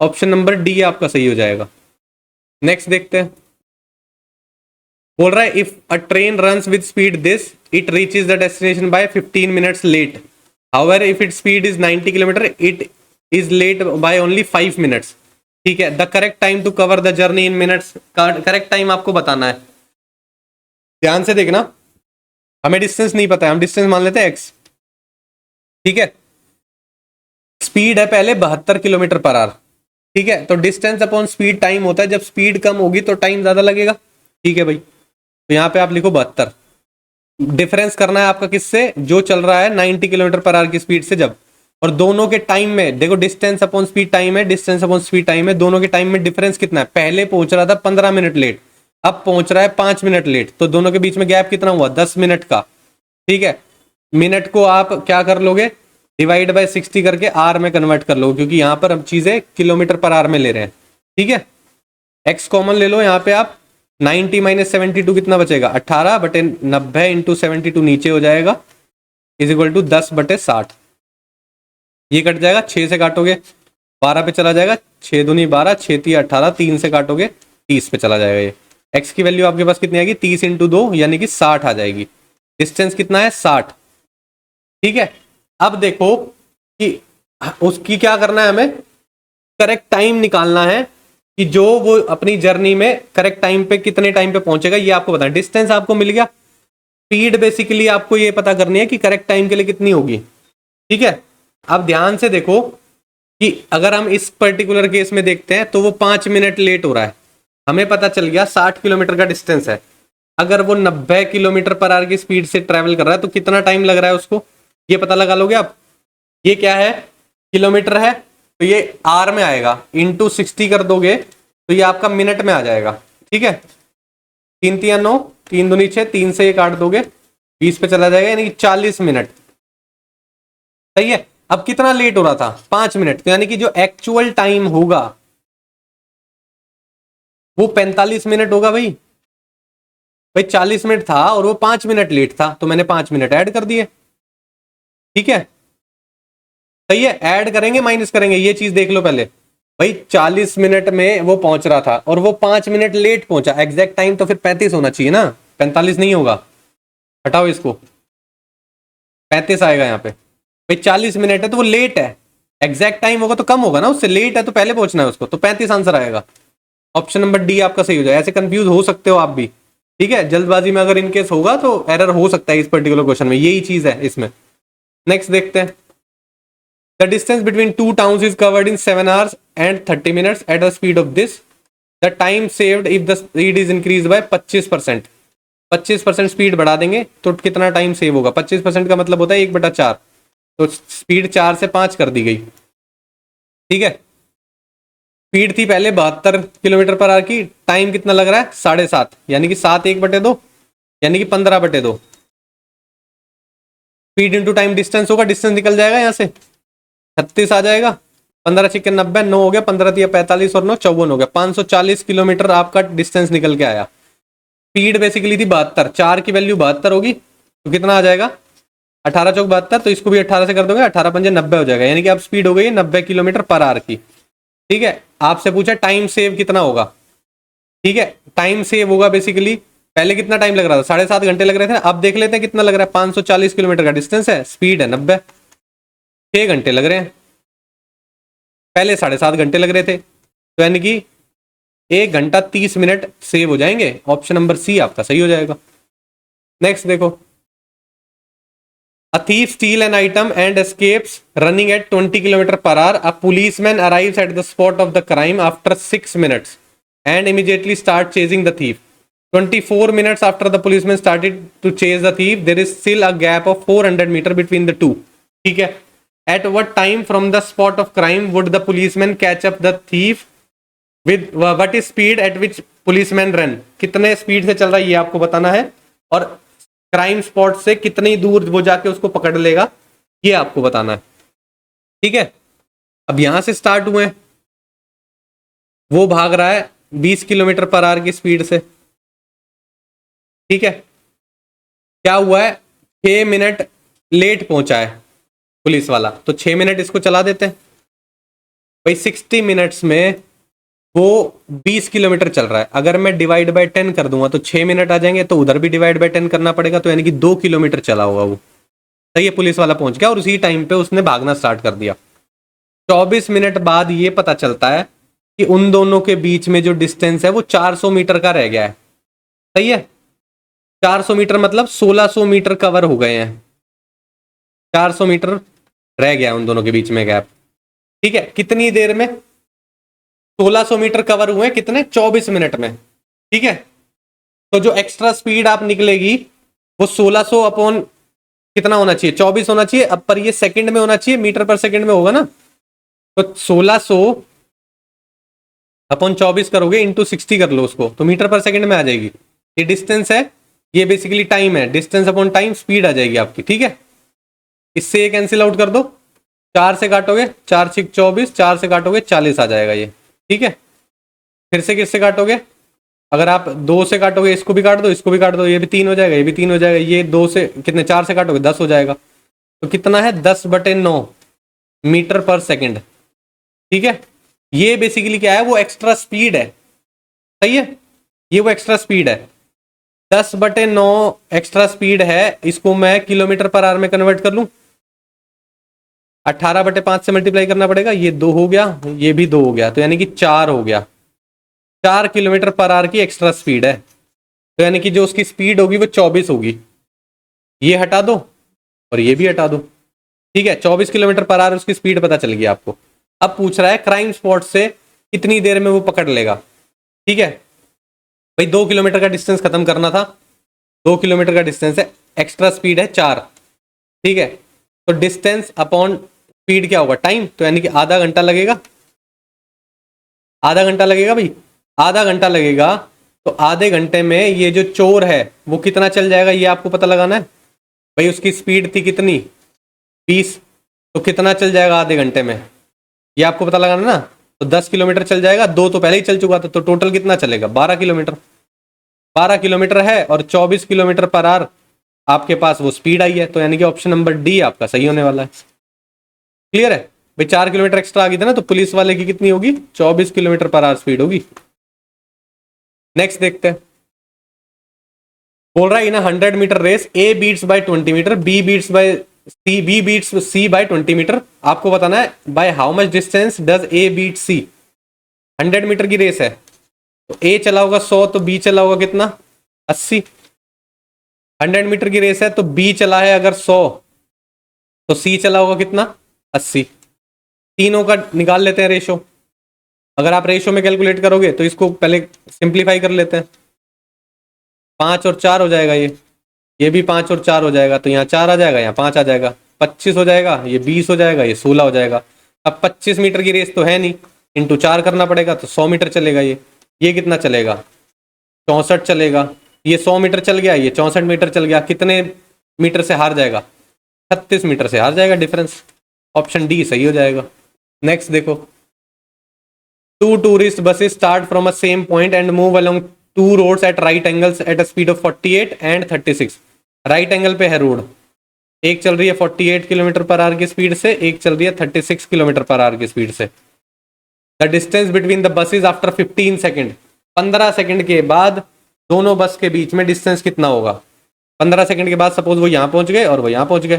ऑप्शन नंबर डी आपका सही हो जाएगा। नेक्स्ट देखते हैं, बोल रहा है if a train runs with speed this it reaches the destination by 15 minutes late, however if it speed is 90 kilometre it is late by only 5 minutes, ठीक है। The correct time to cover the journey in minutes, correct time आपको बताना है। ध्यान से देखना, हमें distance नहीं पता है, हम डिस्टेंस मान लेते हैं x, ठीक है। स्पीड है पहले 72 किलोमीटर पर आवर, ठीक है। तो डिस्टेंस अपॉन स्पीड टाइम होता है, जब स्पीड कम होगी तो टाइम ज्यादा लगेगा, ठीक है भाई। तो यहाँ पे आप लिखो 72, डिफरेंस करना है आपका किससे, जो चल रहा है 90 किलोमीटर पर आवर की स्पीड से जब, और दोनों के टाइम में देखो, डिस्टेंस अपॉन स्पीड टाइम है, डिस्टेंस अपॉन स्पीड टाइम है, दोनों के टाइम में डिफरेंस कितना है, पहले पहुंच रहा था 15 मिनट लेट, अब पहुंच रहा है 5 मिनट लेट, तो दोनों के बीच में गैप कितना हुआ 10 मिनट का, ठीक है। मिनट को आप क्या कर लोगे, डिवाइड बाय 60 करके आर में कन्वर्ट कर लो, क्योंकि यहां पर हम चीजें किलोमीटर पर आवर में ले रहे हैं, ठीक है। एक्स कॉमन ले लो यहाँ पे आप, 90 - 72 कितना बचेगा 18/90 इंटू 72 नीचे हो जाएगा, इज इक्वल टू 10/60, ये कट जाएगा, 6 से काटोगे 12 पे चला जाएगा, 6 दूनी 12, 6 3 18, 3 से काटोगे 30 पे चला जाएगा। ये एक्स की वैल्यू आपके पास कितनी आएगी 30 × 2 यानी कि 60 आ जाएगी। डिस्टेंस कितना है 60, ठीक है। अब देखो कि उसकी क्या करना है, हमें करेक्ट टाइम निकालना है कि जो वो अपनी जर्नी में करेक्ट टाइम पे कितने टाइम पे पहुंचेगा, ये आपको बताना। डिस्टेंस आपको मिल गया, स्पीड बेसिकली आपको ये पता करनी है कि करेक्ट टाइम के लिए कितनी होगी, ठीक है। अब ध्यान से देखो कि अगर हम इस पर्टिकुलर केस में देखते हैं तो वो 5 मिनट लेट हो रहा है, हमें पता चल गया 60 किलोमीटर का डिस्टेंस है, अगर वो 90 किलोमीटर पर आवर की स्पीड से ट्रेवल कर रहा है तो कितना टाइम लग रहा है उसको, ये पता लगा लोगे आप। ये क्या है किलोमीटर है, तो ये आर में आएगा, इंटू 60 कर दोगे तो ये आपका मिनट में आ जाएगा, ठीक है। 3 3 9, 3 दूनी 6, 3 से ये काट दोगे 20 पे चला जाएगा, यानी कि 40 मिनट, सही है। अब कितना लेट हो रहा था 5 मिनट, तो यानी कि जो एक्चुअल टाइम होगा वो 45 मिनट होगा भाई। भाई 40 मिनट था और वो 5 मिनट लेट था, तो मैंने 5 मिनट ऐड कर दिए, ठीक है। सही है, ऐड करेंगे माइनस करेंगे, ये चीज देख लो पहले। भाई 40 मिनट में वो पहुंच रहा था और वो 5 मिनट लेट पहुंचा, एग्जैक्ट टाइम तो फिर 35 होना चाहिए ना, 45 नहीं होगा, हटाओ इसको, 35 आएगा यहाँ पे। भाई 40 मिनट है तो वो लेट है, एग्जैक्ट टाइम होगा तो कम होगा ना, उससे लेट है तो पहले पहुंचना है उसको, तो 35 आंसर आएगा। ऑप्शन नंबर डी आपका सही हो जाएगा। ऐसे कंफ्यूज हो सकते हो आप भी, ठीक है, जल्दबाजी में अगर इनकेस होगा तो एरर हो सकता है इस पर्टिकुलर क्वेश्चन में, यही चीज है इसमें। नेक्स्ट देखते हैं, the distance between two towns is covered in 7 hours and 30 minutes at the speed of this, the time saved if the speed is increase by 25%। 25% speed बढ़ा देंगे तो कितना टाइम सेव होगा, 25% का मतलब होता है 1/4, तो स्पीड 4 से 5 कर दी गई, ठीक है। स्पीड थी पहले 72 किलोमीटर पर आवर की, टाइम कितना लग रहा है 7.5, यानी कि 7 1/2 यानी कि 15/2, स्पीड इंटू टाइम डिस्टेंस होगा, डिस्टेंस निकल जाएगा यहाँ से 36 आ जाएगा, 15 × 6 = 90, 9 हो गया, 15 × 3 = 45 और 9 = 54 हो गया, 540 किलोमीटर आपका डिस्टेंस निकल के आया। स्पीड बेसिकली थी 72, 4 की वैल्यू 72 होगी तो कितना आ जाएगा 18 × 4 = 72, तो इसको भी 18 से कर दोगे, 18 × 5 = 90 हो जाएगा, यानी कि अब स्पीड हो गई 90 किलोमीटर पर आवर की, ठीक है। आपसे पूछा टाइम सेव कितना होगा, ठीक है। टाइम सेव होगा बेसिकली, पहले कितना टाइम लग रहा था 7.5 घंटे लग रहे थे, अब देख लेते हैं कितना लग रहा है, 540 किलोमीटर का डिस्टेंस है, स्पीड है 90, 6 घंटे लग रहे हैं, पहले 7.5 घंटे लग रहे थे, तो यानी कि 1 घंटा 30 मिनट सेव हो जाएंगे। ऑप्शन नंबर सी आपका सही हो जाएगा। नेक्स्ट देखो, a thief steal an item and escapes running at 20 km per hour. A policeman arrives at the spot of the crime after 6 minutes and immediately starts chasing the thief. 24 minutes after the policeman started to chase the thief, there is still a gap of 400 meter between the two. ठीक है, eight what time from the spot of crime would the policeman catch up the thief with what is speed at which policeman run. कितने speed से चल रहा है ये आपको बताना है, और क्राइम स्पॉट से कितनी दूर वो जाके उसको पकड़ लेगा ये आपको बताना है। ठीक है, अब यहां से स्टार्ट हुए, वो भाग रहा है 20 किलोमीटर पर आवर की स्पीड से। ठीक है, क्या हुआ है, 6 मिनट लेट पहुंचा है पुलिस वाला, तो 6 मिनट इसको चला देते हैं भाई। 60 मिनट्स में वो 20 किलोमीटर चल रहा है, अगर मैं डिवाइड बाय 10 कर दूंगा तो 6 मिनट आ जाएंगे, तो उधर भी डिवाइड बाय 10 करना पड़ेगा, तो यानी कि 2 किलोमीटर चला होगा वो। सही है, पुलिस वाला पहुंच गया और उसी टाइम पे उसने भागना स्टार्ट कर दिया। 24 मिनट बाद ये पता चलता है कि उन दोनों के बीच में जो डिस्टेंस है वो 400 मीटर का रह गया है। सही है, 400 मीटर मतलब 1600 मीटर कवर हो गए हैं, 400 मीटर रह गया उन दोनों के बीच में गैप। ठीक है, कितनी देर में, 1600 मीटर कवर हुए कितने, 24 मिनट में। ठीक है, तो जो एक्स्ट्रा स्पीड आप निकलेगी वो 1600 अपॉन कितना होना चाहिए, 24 होना चाहिए। अब पर ये सेकंड में होना चाहिए, मीटर पर सेकंड में होगा ना, तो 1600 अपॉन 24 करोगे, इंटू 60 कर लो उसको, तो मीटर पर सेकंड में आ जाएगी। ये डिस्टेंस है, ये बेसिकली टाइम है, डिस्टेंस अपॉन टाइम स्पीड आ जाएगी आपकी। ठीक है, इससे ये कैंसिल आउट कर दो, 4 से काटोगे 4 6 24, 4 से काटोगे 40 आ जाएगा ये। ठीक है, फिर से किससे काटोगे, अगर आप 2 से काटोगे, इसको भी काट दो, इसको भी काट दो, ये भी 3 हो जाएगा, ये भी 3 हो जाएगा, ये 2 से कितने, 4 से काटोगे 10 हो जाएगा, तो कितना है 10/9 मीटर पर सेकंड। ठीक है, ये बेसिकली क्या है, वो एक्स्ट्रा स्पीड है। सही है, ये वो एक्स्ट्रा स्पीड है, 10/9 एक्स्ट्रा स्पीड है। इसको मैं किलोमीटर पर आवर में कन्वर्ट कर लूं, 18/5 से मल्टीप्लाई करना पड़ेगा, ये 2 हो गया, ये भी 2 हो गया, तो यानी कि 4 हो गया। 4 किलोमीटर पर आवर की एक्स्ट्रा स्पीड है, तो यानी कि जो उसकी स्पीड होगी वो 24 होगी। ये हटा दो और ये भी हटा दो। ठीक है, 24 किलोमीटर पर आवर उसकी स्पीड पता चल गई आपको। अब पूछ रहा है क्राइम स्पॉट से कितनी देर में वो पकड़ लेगा। ठीक है भाई, 2 किलोमीटर का डिस्टेंस खत्म करना था, 2 किलोमीटर का डिस्टेंस है, एक्स्ट्रा स्पीड है 4। ठीक है, तो डिस्टेंस अपॉन स्पीड क्या होगा, टाइम, तो यानी कि आधा घंटा लगेगा। आधा घंटा लगेगा भाई, आधा घंटा लगेगा, तो आधे घंटे में ये जो चोर है वो कितना चल जाएगा ये आपको पता लगाना है भाई। उसकी स्पीड थी कितनी, 20, तो कितना चल जाएगा आधे घंटे में ये आपको पता लगाना ना। तो 10 किलोमीटर चल जाएगा, 2 तो पहले ही चल चुका था, तो टोटल कितना चलेगा 12 किलोमीटर। 12 किलोमीटर है और 24 किलोमीटर पर आवर आपके पास वो स्पीड आई है, तो यानी कि ऑप्शन नंबर डी आपका सही होने वाला है। क्लियर है भाई, 4 किलोमीटर एक्स्ट्रा आ गई थी ना, तो पुलिस वाले की कितनी होगी, 24 किलोमीटर पर आवर स्पीड होगी। नेक्स्ट देखते हैं, बोल रहा है in 100 metre race A beats by 20 metre, B beats by C, B beats C by 20 metre. आपको बताना है by how much distance does A beat C. 100 metre की रेस है, तो ए चला होगा 100, तो बी चला होगा कितना 80। 100 मीटर की रेस है तो बी चला है अगर 100, तो सी चला होगा कितना 80। तीनों का निकाल लेते हैं रेशो। अगर आप रेशो में कैलकुलेट करोगे तो इसको पहले सिंप्लीफाई कर लेते हैं, 5 और 4 हो जाएगा, ये भी 5 और 4 हो जाएगा, तो यहाँ 4 आ जाएगा, यहाँ 5 आ जाएगा, 25 हो जाएगा, ये 20 हो जाएगा, ये 16 हो जाएगा। अब 25 मीटर की रेस तो है नहीं, इंटू 4 करना पड़ेगा, तो 100 मीटर चलेगा ये कितना चलेगा 64 चलेगा। ये 100 मीटर चल गया, ये 64 मीटर चल गया, कितने मीटर से हार जाएगा, 36 मीटर से हार जाएगा डिफरेंस। ऑप्शन डी सही हो जाएगा। नेक्स्ट देखो, 2 tourist buses start from a same point and move along 2 roads at right angles at a speed of 48 and 36। Right angle पे है रोड, एक चल रही है 48 किलोमीटर पर आवर की स्पीड से, एक चल रही है 36 किलोमीटर पर आवर की स्पीड से। The distance between the buses after 15 second, 15 second के बाद दोनों बस के बीच में डिस्टेंस कितना होगा। 15 सेकंड के बाद सपोज वो यहाँ पहुंच गए और वो यहाँ पहुंच गए,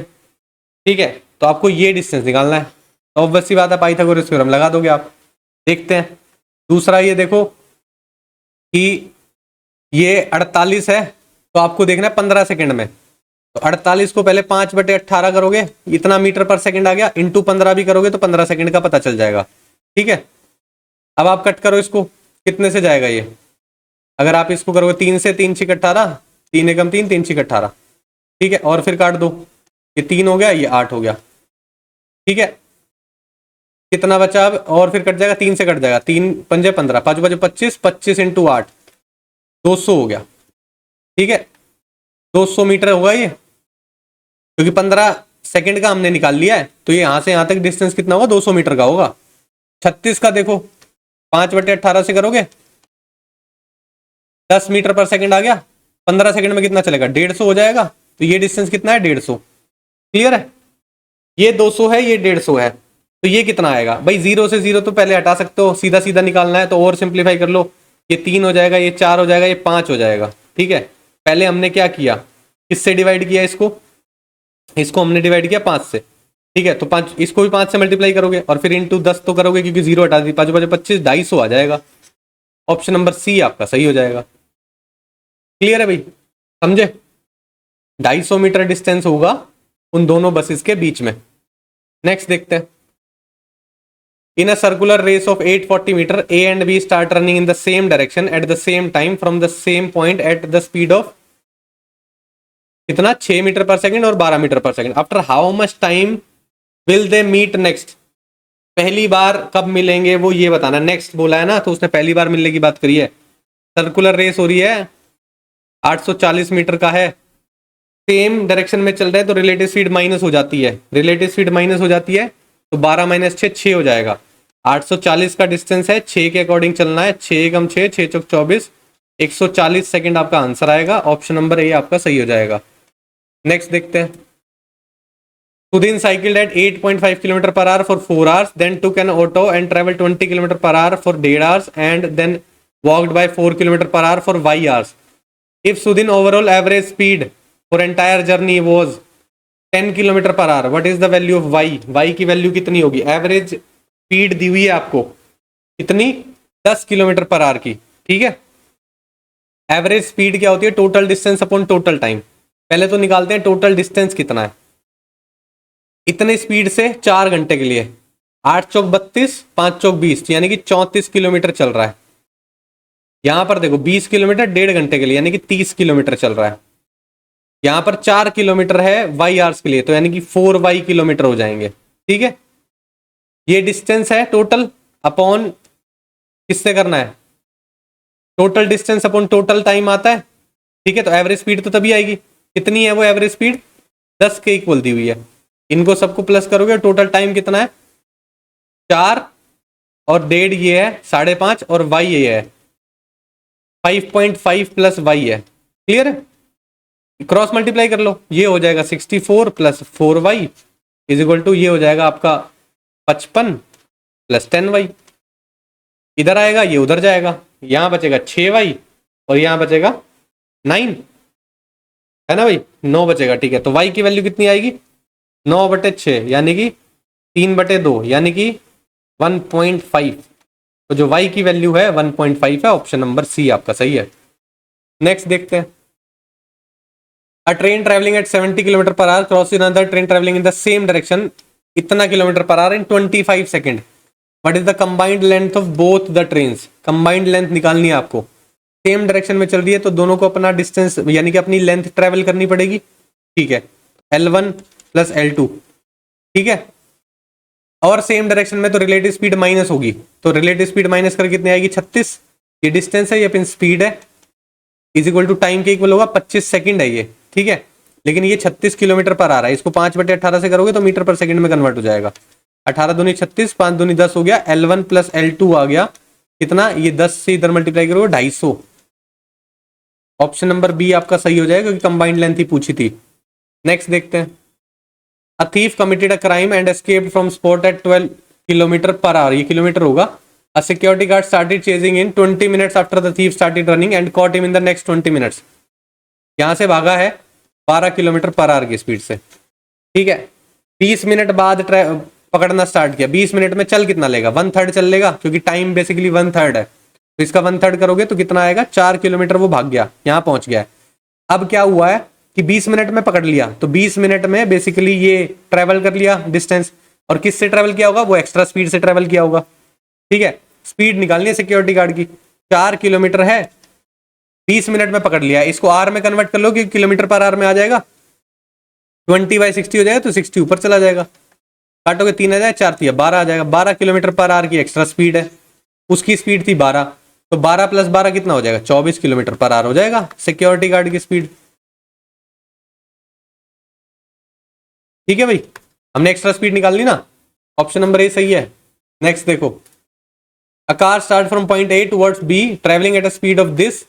ठीक है, तो आपको ये डिस्टेंस निकालना है। तो ऑब्वियस सी बात है, पाइथागोरस थ्योरम लगा दोगे आप। देखते हैं दूसरा, ये देखो कि ये 48 है, तो आपको देखना है 15 सेकंड में, तो 48 को पहले 5/18 करोगे, इतना मीटर पर सेकंड आ गया, इंटू 15 भी करोगे तो 15 सेकंड का पता चल जाएगा। ठीक है, अब आप कट करो इसको, कितने से जाएगा ये, अगर आप इसको करोगे 3 से, 3 6 18, 3 एकम 3, 3 6 18, ठीक है, और फिर काट दो, ये 3 हो गया, ये 8 हो गया, ठीक है, कितना बचा अब, और फिर कट जाएगा, 3 से कट जाएगा, 3 पंजे 15, 5 बजे 25, 25 इंटू 8, 200 हो गया। ठीक है, 200 मीटर होगा ये, क्योंकि 15 सेकंड का हमने निकाल लिया है, तो ये यहाँ से यहाँ तक डिस्टेंस कितना होगा, 200 मीटर का होगा। 36 का देखो, 5/18 से करोगे, 10 मीटर पर सेकंड आ गया, 15 सेकंड में कितना चलेगा, 150 हो जाएगा। तो ये डिस्टेंस कितना है, 150। क्लियर है, ये 200 है, ये 150 है, तो ये कितना आएगा भाई, 0 से 0 तो पहले हटा सकते हो, सीधा सीधा निकालना है तो और सिंप्लीफाई कर लो, ये 3 हो जाएगा, ये 4 हो जाएगा, ये 5 हो जाएगा। ठीक है, पहले हमने क्या किया, किससे डिवाइड किया, इसको हमने डिवाइड किया 5 से। ठीक है, तो 5, इसको भी 5 से मल्टीप्लाई करोगे और फिर इंटू 10 तो करोगे, क्योंकि 0 हटा दी, 5 5 25, 250 आ जाएगा। ऑप्शन नंबर सी आपका सही हो जाएगा। क्लियर है भाई, समझे, 250 मीटर डिस्टेंस होगा उन दोनों बसेस के बीच में। नेक्स्ट देखते हैं, in a circular race of 840 metre, A and B start running in the same direction at the same time from the same point at the speed of कितना, 6 metre per second और 12 metre per second. After how much time will they meet next, पहली बार कब मिलेंगे वो ये बताना। Next बोला है ना, तो उसने पहली बार मिलने की बात करी है। सर्कुलर रेस हो रही है, 840 मीटर का है, सेम डायरेक्शन में चल रहा है, तो रिलेटिव स्पीड माइनस हो जाती है, रिलेटिव स्पीड माइनस हो जाती है, तो 12 - 6 6 हो जाएगा। 840 का डिस्टेंस है, 6 के अकॉर्डिंग चलना है, 6 कम 6 6 चौक 24, 140 सेकंड आपका आंसर आएगा। ऑप्शन नंबर ए आपका सही हो जाएगा। नेक्स्ट देखते हैं, Sudhin cycled at 8.5 km per hour for 4 hours, then took an auto and traveled 20 km per hour for 1.5 hours, and then walked by 4 km per hour for 5 hours. If Sudhin overall average speed for entire journey was 10 km per hour, what is the value of y? y की value कितनी होगी, average speed दी हुई है आपको कितनी, 10 kilometre per our की। ठीक है, एवरेज स्पीड क्या होती है, total distance upon total time. पहले तो निकालते हैं टोटल डिस्टेंस कितना है, इतने स्पीड से 4 घंटे के लिए, 8 चौक 32, 5 चौक 20, यानी कि 34 किलोमीटर चल रहा है। यहां पर देखो 20 किलोमीटर 1.5 घंटे के लिए, यानी कि 30 किलोमीटर चल रहा है। यहां पर 4 किलोमीटर है वाई आवर्स के लिए, तो यानी कि 4y किलोमीटर हो जाएंगे। ठीक है, ये डिस्टेंस है टोटल अपॉन किससे करना है, total distance upon total time आता है। ठीक है, तो एवरेज स्पीड तो तभी आएगी, कितनी है वो एवरेज स्पीड, 10 के इक्वल दी हुई है। इनको सबको प्लस करोगे, टोटल टाइम कितना है, 4 और 1.5 ये है 5.5, और वाई ये है 5.5 प्लस वाई है। क्लियर है, क्रॉस मल्टीप्लाई कर लो, ये हो जाएगा 64 plus 4y is equal to, ये हो जाएगा आपका 55 प्लस 10y। इधर आएगा, ये उधर जाएगा, यहां बचेगा 6y और यहां बचेगा 9, है ना भाई, 9 बचेगा। ठीक है, तो y की वैल्यू कितनी आएगी, 9/6 यानी कि 3/2 यानी कि 1.5। तो जो y की वैल्यू है 1.5 है। ऑप्शन नंबर सी आपका सही है। नेक्स्ट देखते हैं, a train travelling at 70 kilometre per hour crossing another train travelling in the same direction इतना kilometre per hour in 25 second, what is the combined length of both the trains. Combined length निकालनी है आपको, same direction में चल रही है तो दोनों को अपना डिस्टेंस यानी कि अपनी लेंथ ट्रेवल करनी पड़ेगी। ठीक है, L1 प्लस L2। ठीक है, और सेम डायरेक्शन में तो रिलेटिव स्पीड माइनस होगी, तो रिलेटिव स्पीड माइनस कर कितनी आएगी, 36। ये डिस्टेंस है, ये अपनी स्पीड है, इज इक्वल टू टाइम के इक्वल होगा, 25 सेकंड है ये। ठीक है, लेकिन ये 36 किलोमीटर पर आ रहा है, इसको 5/18 से करोगे तो मीटर पर सेकंड में कन्वर्ट हो जाएगा। 18 दूनी 36, 5 दूनी 10 हो गया, L1 प्लस L2 आ गया कितना, ये 10 से इधर मल्टीप्लाई करोगे 250। ऑप्शन नंबर बी आपका सही हो जाएगा, क्योंकि कंबाइंड लेंथ ही पूछी थी। नेक्स्ट देखते हैं, a thief committed a crime and escaped from spot at 12 kilometre per hour, ये किलोमीटर होगा। A security guard started chasing in 20 minutes after the thief started running and caught him in the next 20 minutes. यहां से भागा है 12 kilometre per our की speed से। ठीक है, 20 मिनट बाद पकड़ना स्टार्ट किया, 20 मिनट में चल कितना लेगा, 1/3 चल लेगा, क्योंकि टाइम बेसिकली 1/3 है, तो इसका 1/3 करोगे तो कितना आएगा, 4 किलोमीटर वो भाग गया, यहां पहुंच गया है। अब क्या हुआ है कि 20 मिनट में पकड़ लिया, तो 20 मिनट में बेसिकली ये ट्रेवल कर लिया डिस्टेंस, और किससे ट्रेवल किया होगा, वो एक्स्ट्रा स्पीड से ट्रेवल किया होगा। ठीक है, स्पीड निकालनी है सिक्योरिटी गार्ड की, 4 किलोमीटर है, 20 मिनट में पकड़ लिया, इसको आर में कन्वर्ट कर लो कि किलोमीटर पर आवर में आ जाएगा, 20/60 हो जाएगा, तो 60 ऊपर चला जाएगा। काटोगे 3 आ जाएगा, 4 3 12 आ जाएगा। 12 किलोमीटर पर आवर की एक्स्ट्रा स्पीड है, उसकी स्पीड थी 12, तो 12 + 12 कितना हो जाएगा, 24 किलोमीटर पर आवर हो जाएगा सिक्योरिटी गार्ड की स्पीड। ठीक है भाई, हमने एक्स्ट्रा स्पीड निकाल ली ना, ऑप्शन नंबर ए सही है। नेक्स्ट देखो, अ car start from point A towards B travelling at a speed of this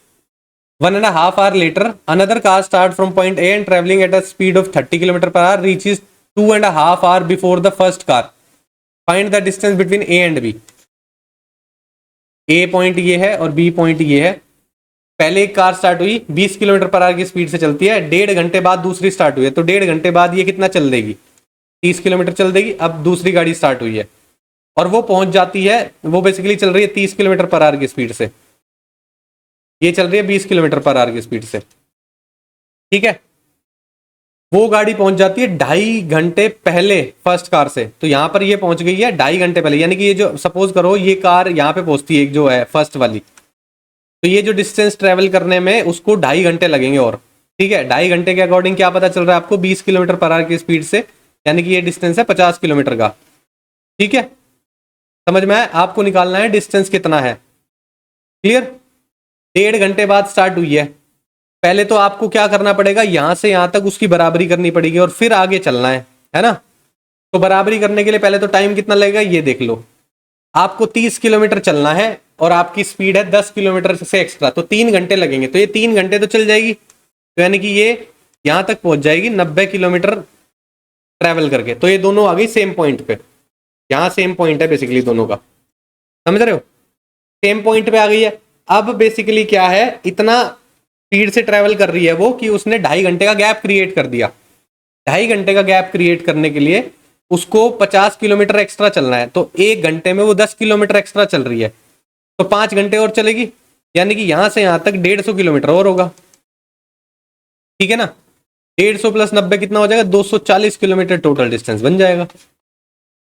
1.5 hour later another car start from point A and traveling at a speed of 30 km per hour reaches 2.5 hour before the first car. Find the distance between A and B. A point ये है और B point ये है। पहले एक car start हुई 20 kilometre per our की speed से चलती है, 1.5 घंटे बाद दूसरी स्टार्ट हुई है, तो 1.5 घंटे बाद ये कितना चल देगी, 30 किलोमीटर चल देगी। अब दूसरी गाड़ी स्टार्ट हुई है और वो पहुंच जाती है, वो बेसिकली चल रही है 30 किलोमीटर पर आवर की स्पीड से, ये चल रही है 20 किलोमीटर पर आवर की स्पीड से। ठीक है, वो गाड़ी पहुंच जाती है 2.5 घंटे पहले फर्स्ट कार से, तो यहां पर ये पहुंच गई है 2.5 घंटे पहले, यानी कि ये जो सपोज करो ये कार यहां पे पहुंचती है जो है फर्स्ट वाली, तो ये जो डिस्टेंस ट्रेवल करने में उसको 2.5 घंटे लगेंगे और। ठीक है, 2.5 घंटे के अकॉर्डिंग क्या पता चल रहा है आपको, 20 किलोमीटर पर आवर की स्पीड से, यानी कि ये डिस्टेंस है 50 किलोमीटर का। ठीक है, समझ में आया, आपको निकालना है डिस्टेंस कितना है। क्लियर, 1.5 घंटे बाद स्टार्ट हुई है, पहले तो आपको क्या करना पड़ेगा, यहां से यहां तक उसकी बराबरी करनी पड़ेगी और फिर आगे चलना है ना। तो बराबरी करने के लिए पहले तो टाइम कितना लगेगा ये देख लो, आपको 30 किलोमीटर चलना है और आपकी स्पीड है 10 किलोमीटर से एक्स्ट्रा, तो 3 घंटे लगेंगे, तो ये 3 घंटे तो चल जाएगी, तो यानी कि ये यहां तक पहुंच जाएगी 90 किलोमीटर ट्रेवल करके। तो ये दोनों आ गई सेम पॉइंट पे, यहां सेम पॉइंट है बेसिकली दोनों का, समझ रहे हो, सेम पॉइंट पे आ गई है। अब बेसिकली क्या है, इतना स्पीड से ट्रेवल कर रही है वो कि उसने 2.5 घंटे का गैप क्रिएट कर दिया। 2.5 घंटे का गैप क्रिएट करने के लिए उसको 50 किलोमीटर एक्स्ट्रा चलना है, तो 1 घंटे में वो 10 किलोमीटर एक्स्ट्रा चल रही है, तो 5 घंटे और चलेगी, यानी कि यहां से यहां तक 150 किलोमीटर और होगा। ठीक है ना, 150 + 90 कितना हो जाएगा, 240 किलोमीटर टोटल डिस्टेंस बन जाएगा।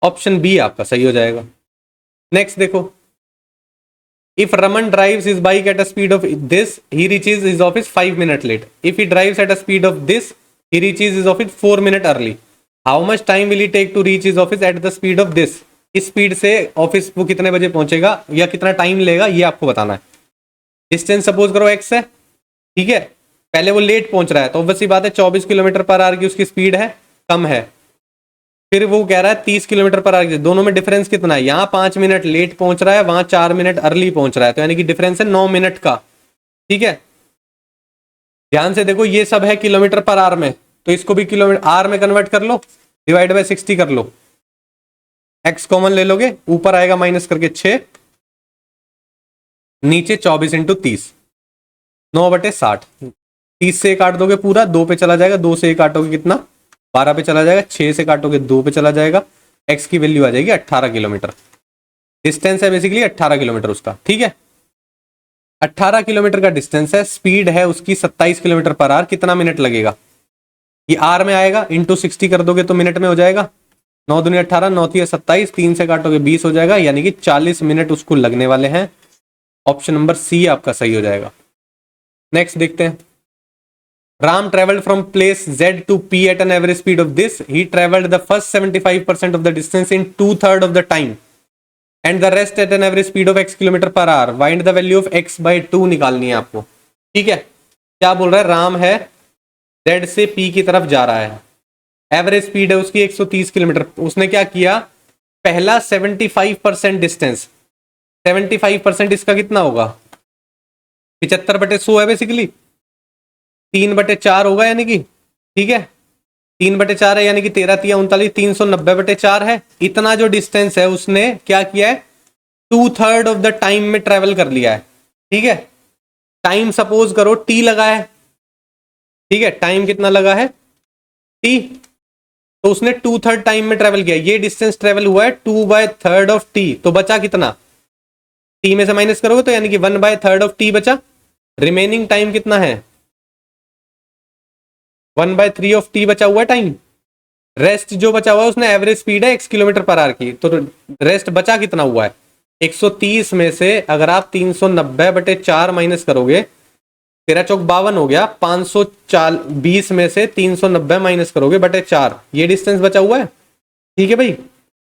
ऑप्शन बी आपका सही हो जाएगा। नेक्स्ट देखो, if Raman drives his bike at a speed of this, he reaches his office 5 minutes late. If he drives at a speed of this, he reaches his office 4 minutes early. How much time will he take to reach his office at the speed of this? इस speed से office वो कितने बजे पहुंचेगा या कितना time लेगा ये आपको बताना है। डिस्टेंस सपोज करो x है, ठीक है, पहले वो लेट पहुंच रहा है, तो ऑब्वियसली बात है 24 किलोमीटर पर आवर की उसकी स्पीड है, कम है। फिर वो कह रहा है 30 किलोमीटर पर आवर, दोनों में डिफरेंस कितना है, यहाँ 5 मिनट लेट पहुंच रहा है, वहां 4 मिनट अर्ली पहुंच रहा है, तो यानी कि डिफरेंस है 9 मिनट का। ठीक है, ध्यान से देखो ये सब है किलोमीटर पर आवर में, तो इसको भी किलोमीटर आर में कन्वर्ट कर लो, डिवाइड बाय 60 कर लो, एक्स कॉमन ले लोगे, ऊपर आएगा माइनस करके 6, नीचे 24 × 30, 9/60, 30 से काट दोगे पूरा, 2 पे चला जाएगा, 2 से काटोगे कितना, 12 पे चला जाएगा, 6 से काटोगे 2 पे चला जाएगा, एक्स की वैल्यू आ जाएगी 18 किलोमीटर। डिस्टेंस है बेसिकली 18 किलोमीटर उसका। ठीक है, 18 किलोमीटर का डिस्टेंस है, स्पीड है उसकी 27 किलोमीटर पर आवर, कितना मिनट लगेगा, ये आर में आएगा, इंटू 60 कर दोगे तो मिनट में हो जाएगा, 9 दूनी 18, 9 3 27, 3 से काटोगे 20 हो जाएगा, यानी कि 40 मिनट उसको लगने वाले हैं। ऑप्शन नंबर सी आपका सही हो जाएगा। नेक्स्ट देखते हैं, Ram traveled from place Z to P at an average speed of this. He traveled the first 75% of the distance in 2/3 of the time and the rest at an average speed of x kilometre per our. Find the value of x/2 निकालनी है आपको। ठीक है, क्या बोल रहा है, राम है Z से P की तरफ जा रहा है, एवरेज स्पीड है उसकी 130 किलोमीटर, उसने क्या किया, पहला 75% डिस्टेंस, 75% इसका कितना होगा, 75/100 है बेसिकली, 3/4 होगा यानी कि, ठीक है 3/4 है, यानी कि 13 × 39, 390/4 है। इतना जो डिस्टेंस है उसने क्या किया है, 2/3 ऑफ द टाइम में ट्रेवल कर लिया है। ठीक है, टाइम सपोज करो t लगा है, ठीक है, टाइम कितना लगा है t, तो उसने 2/3 टाइम में ट्रेवल किया, ये डिस्टेंस ट्रेवल हुआ है 2/3 ऑफ t, तो बचा कितना, t में से माइनस करोगे तो यानी कि 1/3 ऑफ t बचा, रिमेनिंग टाइम कितना है 1/3 ऑफ t बचा हुआ है टाइम, रेस्ट जो बचा हुआ है उसने एवरेज स्पीड है x किलोमीटर पर आवर की, तो रेस्ट बचा कितना हुआ है 130 में से अगर आप 390/4 माइनस करोगे, 13 चौक 52 हो गया, 520 में से 390 माइनस करोगे बटे 4, ये डिस्टेंस बचा हुआ है। ठीक है भाई,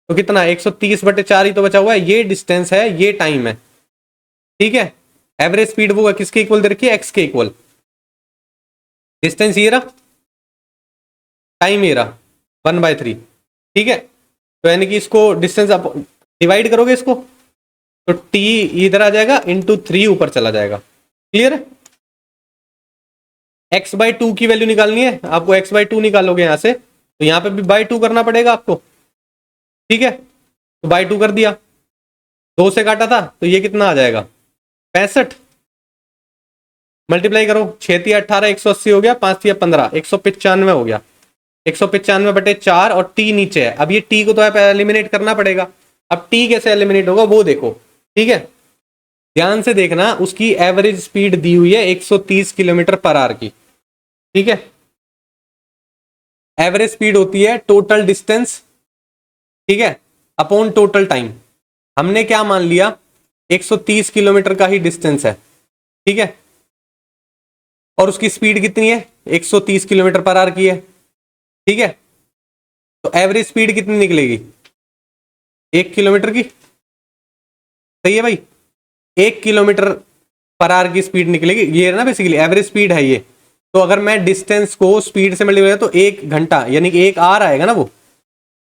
तो कितना 130/4 ही तो बचा हुआ है, ये डिस्टेंस है, ये टाइम है, ठीक है। एवरेज स्पीड वो किसके इक्वल दे रखी है, एक्स के इक्वल। डिस्टेंस ये रहा, टाइम ये रहा 1/3, ठीक है। तो यानी कि इसको डिस्टेंस आप डिवाइड करोगे इसको, तो t इधर आ जाएगा, इंटू 3 ऊपर चला जाएगा। क्लियर है। x/2 की वैल्यू निकालनी है आपको, x/2 निकालोगे यहां से, तो यहां पे भी by 2 करना पड़ेगा आपको, ठीक है। तो by 2 कर दिया, 2 से काटा था, तो ये कितना आ जाएगा 65, मल्टीप्लाई करो, 6×3 = 18, 180 हो गया, 5×3 = 15, 195 हो गया। 195/4 और t नीचे है। अब ये t को तो आप एलिमिनेट करना पड़ेगा। अब t कैसे एलिमिनेट होगा वो देखो, ठीक है। ध्यान से देखना, उसकी एवरेज स्पीड दी हुई है 130 km/h की, ठीक है। एवरेज स्पीड होती है टोटल डिस्टेंस, ठीक है, अपॉन टोटल टाइम। हमने क्या मान लिया, 130 किलोमीटर का ही डिस्टेंस है, ठीक है, और उसकी स्पीड कितनी है 130 km/h की है, ठीक है। तो एवरेज स्पीड कितनी निकलेगी 1 किलोमीटर की, सही है भाई, 1 km/h की स्पीड निकलेगी, ये है ना बेसिकली एवरेज स्पीड है ये। तो अगर मैं डिस्टेंस को स्पीड से मल्टीप्लाई तो 1 घंटा यानी कि 1 आवर आएगा ना, वो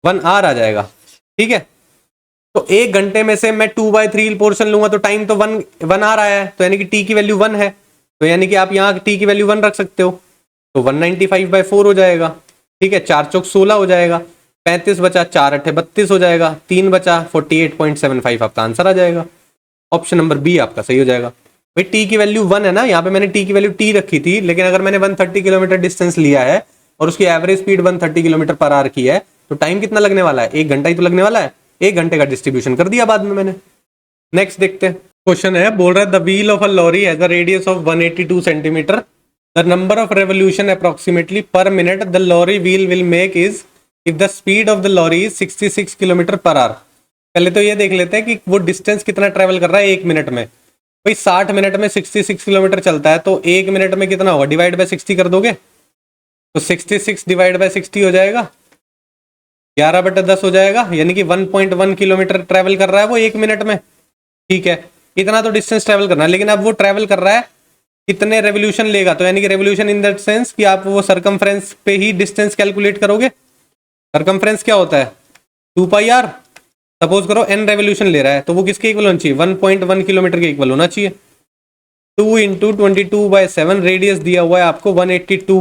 1 आवर आ जाएगा, ठीक है। तो 1 घंटे में से मैं 2/3 पोर्शन लूंगा, तो टाइम तो 1 आवर आया है, तो यानी कि टी की वैल्यू 1 है, तो यानी कि आप यहाँ टी की वैल्यू 1 रख सकते हो, तो 195/4 हो जाएगा, ठीक है। 4 चौक 16 हो जाएगा, 35 बचा, 4 8 32 हो जाएगा, 3 बचा, 48.75 आपका आंसर आ जाएगा। ऑप्शन नंबर बी आपका सही हो जाएगा। भाई टी की वैल्यू 1 है ना, यहाँ पे मैंने टी की वैल्यू टी रखी थी, लेकिन अगर मैंने 130 किलोमीटर डिस्टेंस लिया है और उसकी एवरेज स्पीड 130 km/h की है, तो टाइम कितना लगने वाला है, 1 घंटा ही तो लगने वाला है। 1 घंटे का डिस्ट्रीब्यूशन कर दिया बाद में मैंने। नेक्स्ट देखते हैं, क्वेश्चन है, बोल रहा है the wheel of a lorry has a radius of 182 centimetre, the number of revolution approximately per minute the lorry wheel will make is if the speed of the lorry is 66 km/h। पहले तो ये देख लेते हैं कि वो distance कितना travel कर रहा है 1 मिनट में। भाई 60 मिनट में 66 किलोमीटर चलता है, तो 1 मिनट में कितना होगा, डिवाइड बाय 60 कर दोगे, तो 66 डिवाइड बाय 60 हो जाएगा, 11/10 हो जाएगा, यानी कि 1.1 किलोमीटर ट्रेवल कर रहा है वो 1 मिनट में, ठीक है। इतना तो डिस्टेंस ट्रेवल करना है, लेकिन अब वो ट्रेवल कर रहा है कितने रेवोल्यूशन लेगा, तो यानी कि रेवोल्यूशन इन दैट सेंस कि आप वो सर्कमफ्रेंस पे ही डिस्टेंस कैलकुलेट करोगे। सर्कमफ्रेंस क्या होता है 2πr, सपोज करो n रेवोल्यूशन ले रहा है, तो वो किसके इक्वल होना चाहिए 1.1 किलोमीटर के इक्वल होना चाहिए। 2 × 22/7 रेडियस दिया हुआ है आपको 182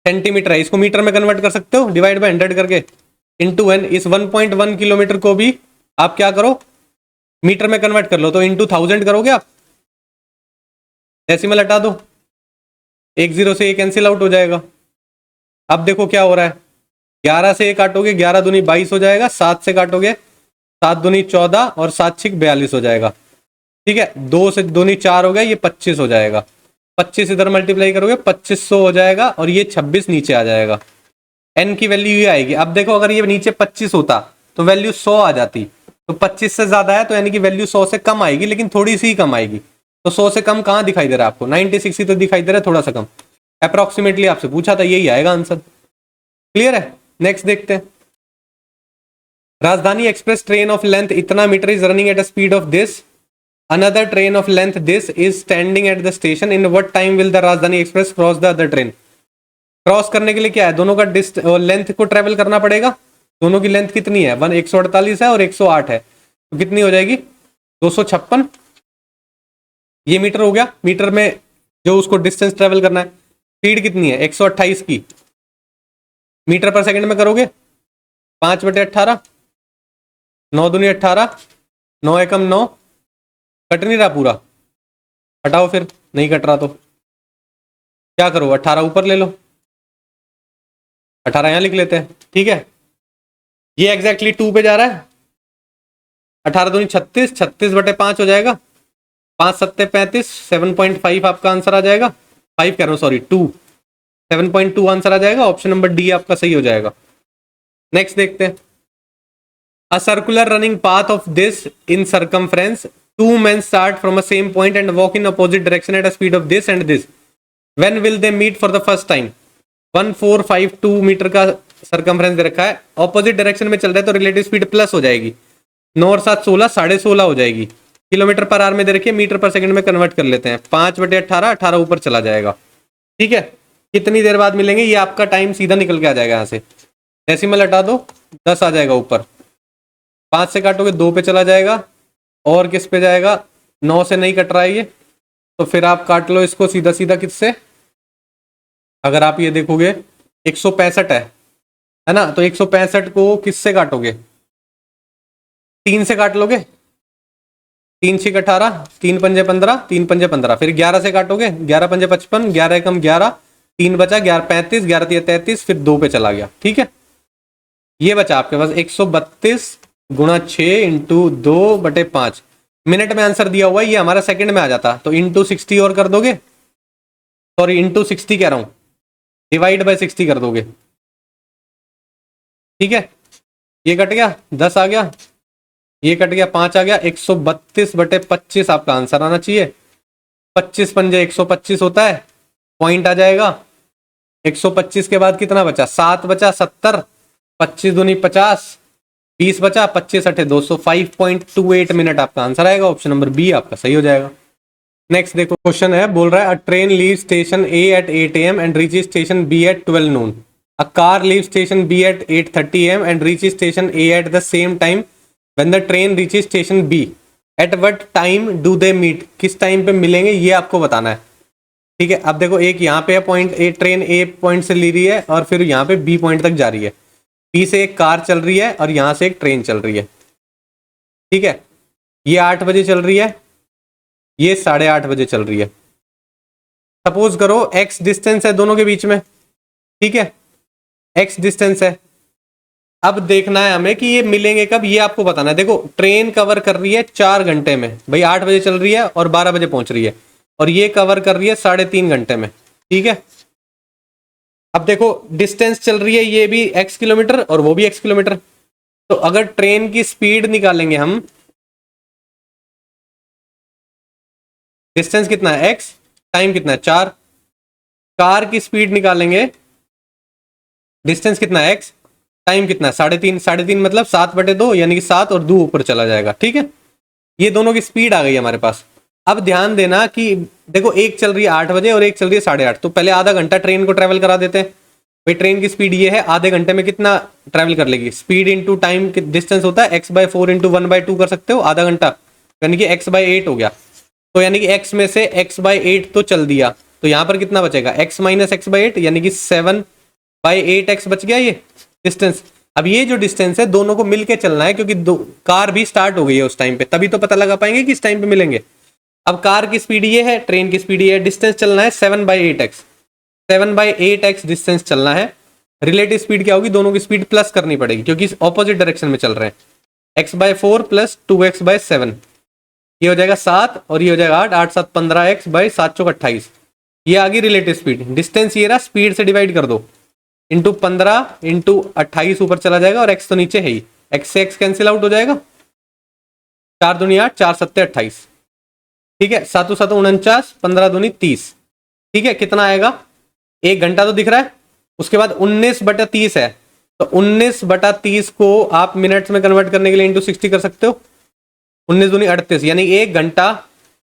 सेंटीमीटर है, इसको मीटर में कन्वर्ट कर सकते हो डिवाइड बाय 100 करके, इंटू n। इस 1.1 किलोमीटर को भी आप क्या करो मीटर में कन्वर्ट कर लो, तो इंटू 1000 करोगे आप, डेसिमल हटा दो, 1 0 से 1 कैंसिल आउट हो जाएगा। अब देखो क्या हो रहा है, 11 से 1 काटोगे 11 दूनी 22 हो जाएगा, 7 से काटोगे 7 दूनी 14 और 7 6 42 हो जाएगा, ठीक है। 2 से दूनी 4 हो गया, ये 25 हो जाएगा, 25 इधर मल्टीप्लाई करोगे 2500 हो जाएगा, और ये 26 नीचे आ जाएगा। एन की वैल्यू ये आएगी। अब देखो अगर ये नीचे 25 होता तो वैल्यू 100 आ जाती, तो 25 से ज्यादा है तो यानी कि वैल्यू 100 से कम आएगी, लेकिन थोड़ी सी ही कम आएगी। तो 100 से कम कहाँ दिखाई दे रहा है आपको, 96 ही तो दिखाई दे रहा है, थोड़ा सा कम, अप्रोक्सीमेटली आपसे पूछा था, यही आएगा आंसर। क्लियर है। नेक्स्ट देखते हैं, Rajdhani express train of length इतना metre is running at a speed of this, another train of length this is standing at the station, in what time will the Rajdhani express cross the other train. Cross करने के लिए क्या है, दोनों का length को travel करना पड़ेगा। दोनों की लेंथ कितनी है 148 है और 108 है, तो कितनी हो जाएगी 256, ये मीटर हो गया। मीटर में जो उसको डिस्टेंस ट्रेवल करना है, स्पीड कितनी है 128 की, मीटर पर सेकंड में करोगे 5/18, 9 दूनी 18, 9 एकम 9, कट नहीं रहा पूरा, हटाओ फिर, नहीं कट रहा तो क्या करो 18 ऊपर ले लो, 18 यहां लिख लेते हैं, ठीक है। ये एग्जैक्टली 2 पे जा रहा है, 18 दूनी 36, 36/5 हो जाएगा, 5 7 35, 7.5 आपका आंसर आ जाएगा, 5 कह रहा हूँ सॉरी 2, 7.2 आंसर आ जाएगा। ऑप्शन नंबर डी आपका सही हो जाएगा। नेक्स्ट देखते हैं, a circular running path of this in circumference, 2 men start from a same point and walk in opposite direction at a speed of this and this, when will they meet for the first time। 1452 metre का circumference दे रखा है, opposite direction में चल रहा है तो relative speed plus हो जाएगी। 9 और 7 16, 16.5 हो जाएगी। किलोमीटर पर आवर में दे रखिए, मीटर पर सेकंड में कन्वर्ट कर लेते हैं। 5/18, 18 ऊपर चला जाएगा। ठीक है, कितनी देर बाद मिलेंगे, ये आपका टाइम सीधा निकल के आ जाएगा। यहाँ से डेसिमल हटा दो, 10 आ जाएगा ऊपर। 5 से काटोगे 2 पे चला जाएगा, और किस पे जाएगा, 9 से नहीं कट रहा है ये, तो फिर आप काट लो इसको सीधा सीधा किससे। अगर आप ये देखोगे 165 है ना, तो 165 को किससे काटोगे, 3 से काट लोगे। 3 6 18, 3 पंजे 15, 3 पंजे 15, फिर 11 से काटोगे, 11 पंजे 55, 11 एकम 11, 3 बचा, 11 35, 11 3 33, फिर 2 पे चला गया। ठीक है, ये बचा आपके पास 132 गुणा 6 इंटू 2/5। मिनट में आंसर दिया हुआ है, ये हमारा सेकंड में आ जाता, तो इंटू 60 और कर दोगे, सॉरी इंटू 60 कह रहा हूं, डिवाइड बाय 60 कर दोगे। ठीक है, ये कट गया, 10 आ गया, ये कट गया, 5 आ गया, 132/25 आपका आंसर आना चाहिए। 25 पंजे 125 होता है, पॉइंट आ जाएगा। 125 के बाद कितना बचा, 7 बचा, 70, 25 दूनी 50, 20 बचा, 25 अठे 200, 5.28 मिनट आपका आंसर आएगा। ऑप्शन नंबर बी आपका सही हो जाएगा। नेक्स्ट देखो, क्वेश्चन है, बोल रहा है a train leave station A at 8 AM and reach station B at 12 noon। A car leave station B at 8:30 AM and reach station A at the same time when the train reach station B. At what time do they meet, किस टाइम पे मिलेंगे ये आपको बताना है। ठीक है, अब देखो एक यहाँ पे है point A, train A point से ली रही है और फिर यहाँ पे बी पॉइंट तक जा रही है। बी से एक कार चल रही है और यहाँ से एक ट्रेन चल रही है। ठीक है, ये 8 बजे चल रही है, ये 8:30 बजे चल रही है। सपोज करो एक्स डिस्टेंस है दोनों के बीच में। ठीक है, एक्स डिस्टेंस है। अब देखना है हमें कि ये मिलेंगे कब, ये आपको बताना है। देखो ट्रेन कवर कर रही है 4 घंटे में, भाई 8 बजे चल रही है और 12 बजे पहुंच रही है, और ये कवर कर रही है 3.5 घंटे में। ठीक है, अब देखो डिस्टेंस चल रही है ये भी x किलोमीटर और वो भी x किलोमीटर, तो अगर ट्रेन की स्पीड निकालेंगे हम, डिस्टेंस कितना है x, टाइम कितना है 4, कार की स्पीड निकालेंगे, डिस्टेंस कितना है x, टाइम कितना है 3.5, 3.5 मतलब 7/2, यानी कि 7 और 2 ऊपर चला जाएगा। ठीक है, ये दोनों की स्पीड आ गई हमारे पास। अब ध्यान देना कि देखो एक चल रही है 8 बजे और एक चल रही है 8:30, तो पहले आधा घंटा ट्रेन को ट्रेवल करा देते हैं। भाई ट्रेन की स्पीड ये है, आधे घंटे में कितना ट्रेवल कर लेगी, स्पीड इंटू टाइम डिस्टेंस होता है x/4 इंटू 1/2 कर सकते हो, आधा घंटा, यानी कि x/8 हो गया। तो यानी कि x में से x/8 तो चल दिया, तो यहाँ पर कितना बचेगा, x माइनस x/8, यानी कि 7/8x बच गया ये डिस्टेंस। अब ये जो डिस्टेंस है दोनों को मिलके चलना है, क्योंकि कार भी स्टार्ट हो गई है उस टाइम पे, तभी तो पता लगा पाएंगे कि इस टाइम पे मिलेंगे। अब कार की स्पीड ये है, ट्रेन की स्पीड ये है, डिस्टेंस चलना है 7/8x, 7/8x डिस्टेंस चलना है। रिलेटिव स्पीड क्या होगी, दोनों की स्पीड प्लस करनी पड़ेगी क्योंकि ऑपोजिट डायरेक्शन में चल रहे हैं। x/4 प्लस 2x/7, ये हो जाएगा 7 और ये हो जाएगा 8, 8 7 15x/7 × 28, ये आ गई रिलेटिव स्पीड। डिस्टेंस ये रहा, स्पीड से डिवाइड कर दो, इंटू 15 इंटू 28 ऊपर चला जाएगा, और x तो नीचे है ही, x से x कैंसिल आउट हो जाएगा, 4 दूनी 8, 4 7 28। ठीक है, 7 7 49, 15 दूनी 30। ठीक है, कितना आएगा, 1 घंटा तो दिख रहा है, उसके बाद 19/30 है, तो 19/30 को आप मिनट्स में कन्वर्ट करने के लिए इंटू 60 कर सकते हो, 19 दूनी 38, यानी 1 घंटा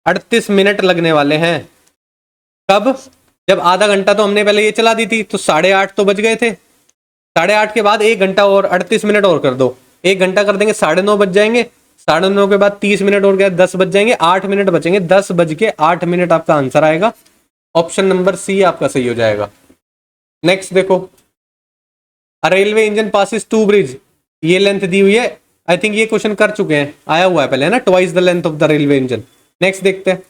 38 मिनट लगने वाले हैं। कब, जब आधा घंटा तो हमने पहले ये चला दी थी, तो 8:30 तो बज गए थे, 8:30 के बाद 1 घंटा और 38 मिनट और कर दो, 1 घंटा कर देंगे 9:30 बज जाएंगे, 9:30 के बाद 30 मिनट और गया 10 बज जाएंगे, 8 मिनट बचेंगे, 10:08 आपका आंसर आएगा। ऑप्शन नंबर सी आपका सही हो जाएगा। नेक्स्ट देखो, अ रेलवे इंजन पासिस 2 ब्रिज, ये लेंथ दी हुई है, आई थिंक ये क्वेश्चन कर चुके हैं, आया हुआ है पहले है ना, twice the length of the railway engine. Next देखते हैं,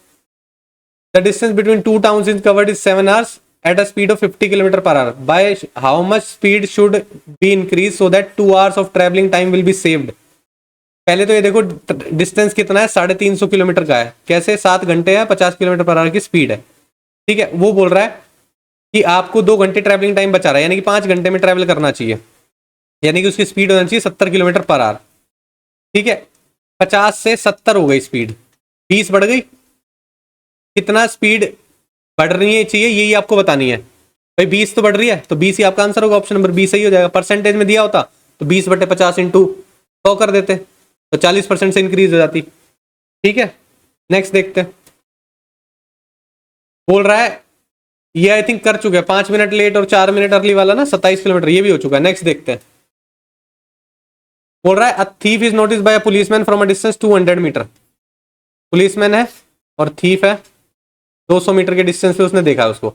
the distance between 2 towns is covered is 7 hours at a speed of 50 km/h. By how much speed should be increased so that 2 hours of traveling time will be saved? पहले तो ये देखो distance कितना है, 350 kilometre का है, कैसे, 7 घंटे है, 50 km/h की स्पीड है। ठीक है, वो बोल रहा है कि आपको 2 घंटे ट्रैवलिंग टाइम बचा रहा है, यानी कि 5 घंटे में ट्रैवल करना चाहिए, यानी कि उसकी स्पीड होना चाहिए 70 km/h। ठीक है, 50 से 70 हो गई स्पीड, 20 बढ़ गई, कितना स्पीड बढ़ रही है चाहिए, यही आपको बतानी है। भाई 20 तो बढ़ रही है, तो 20 ही आपका आंसर होगा, ऑप्शन नंबर 20 सही हो जाएगा। परसेंटेज में दिया होता तो 20/50 इंटू 100 कर देते, तो 40% से इंक्रीज हो जाती। ठीक है, नेक्स्ट देखते हैं। बोल रहा है ये आई थिंक कर चुके हैं, 5 मिनट लेट और 4 मिनट अर्ली वाला ना, 27 किलोमीटर, ये भी हो चुका है। नेक्स्ट देखते हैं। बोल रहा है a thief is notice by a policeman from a distance 200 metre. Policeman है और थीफ है, 200 मीटर के डिस्टेंस पे उसने देखा उसको।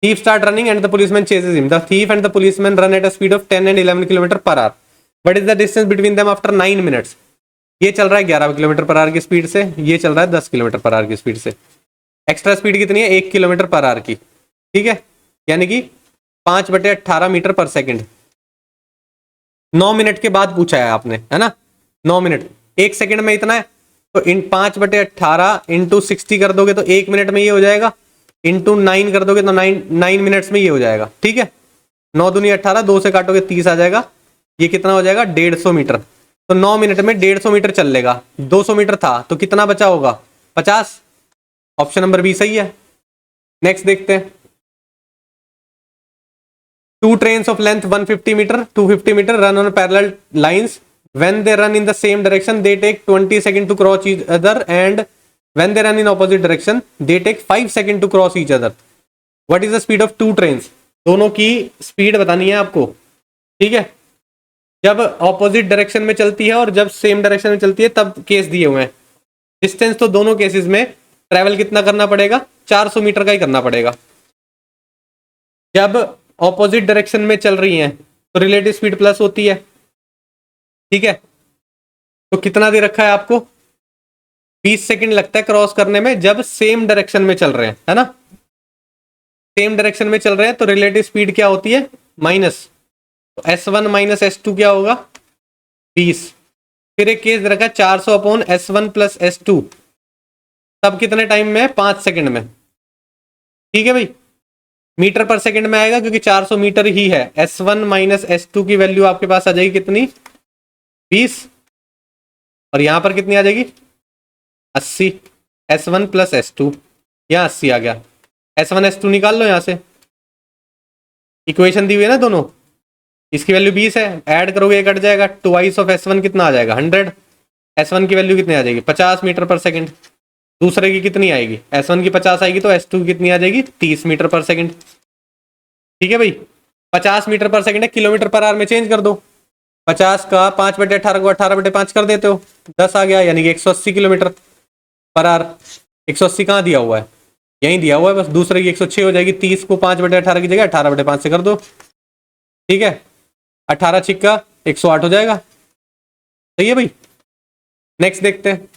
Thief start running and the policeman chases him. The thief and the policeman run at a speed of 10 and 11 kilometre per our. What is the distance between them after 9 minutes. ये चल रहा है 11 kilometre per our की speed से, ये चल रहा है 10 किलोमीटर पर आवर की स्पीड से। एक्स्ट्रा स्पीड कितनी है, 1 किलोमीटर पर आवर की। ठीक है, यानी कि 5/18 मीटर पर सेकेंड। 9 मिनट के बाद पूछा है आपने, है ना। 9 मिनट, 1 सेकंड में इतना है, तो इन 5/18 इंटू 60 कर दोगे तो 1 मिनट में ये हो जाएगा, इंटू 9 कर दोगे तो 9 मिनट्स में ये हो जाएगा। ठीक है, 9 दूनी 18, 2 से काटोगे 30 आ जाएगा। ये कितना हो जाएगा, 150 मीटर। तो 9 मिनट में 150 मीटर चल लेगा। 200 मीटर था तो कितना बचा होगा, 50। ऑप्शन नंबर बी सही है। नेक्स्ट देखते हैं। Two trains of length 150 meter, 250 meter run on parallel lines. When they run in the same direction, they take 20 seconds to cross each other, and when they run in opposite direction, they take 5 seconds to cross each other. What is the speed of two trains? दोनों की speed बतानी है आपको। ठीक है, जब opposite direction में चलती है और जब सेम डायरेक्शन में चलती है तब केस दिए हुए हैं। डिस्टेंस तो दोनों केसेस में ट्रैवल कितना करना पड़ेगा, 400 मीटर का ही करना पड़ेगा। जब ऑपोजिट डायरेक्शन में चल रही हैं तो रिलेटिव स्पीड प्लस होती है। ठीक है, तो कितना दे रखा है आपको, 20 सेकंड लगता है क्रॉस करने में जब सेम डायरेक्शन में चल रहे हैं, है ना। सेम डायरेक्शन में चल रहे हैं तो रिलेटिव स्पीड क्या होती है, माइनस। तो S1 माइनस S2 क्या होगा, 20। फिर एक केस दे रखा है 400/S1 प्लस S2, तब कितने टाइम में, 5 सेकंड में। ठीक है भाई, मीटर पर सेकंड में आएगा क्योंकि 400 मीटर ही है। S1 माइनस S2 की वैल्यू आपके पास आ जाएगी कितनी, 20, और यहां पर कितनी आ जाएगी, 80। S1 प्लस S2, यहाँ 80 आ गया। S1 S2 निकाल लो यहां से, इक्वेशन दी हुई है ना दोनों, इसकी वैल्यू 20 है, ऐड करोगे कट जाएगा। ट्वाइस ऑफ S1 कितना आ जाएगा, 100। S1 की वैल्यू कितनी आ जाएगी, 50 मीटर पर सेकंड। दूसरे की कितनी आएगी, S1 की 50 आएगी तो S2 की कितनी आ जाएगी, 30 मीटर पर सेकंड। ठीक है भाई, 50 मीटर पर सेकंड है, किलोमीटर पर आवर में चेंज कर दो। 50 का 5/18 को 18/5 कर देते हो, 10 आ गया, यानी कि 180 किलोमीटर पर आवर। 180 कहाँ दिया हुआ है, यहीं दिया हुआ है, बस दूसरे की 106 हो जाएगी। 30 को 5/18 की जगह 18/5 से कर दो। ठीक है, 18 छिक्का 108 हो जाएगा। सही है भाई, नेक्स्ट देखते हैं।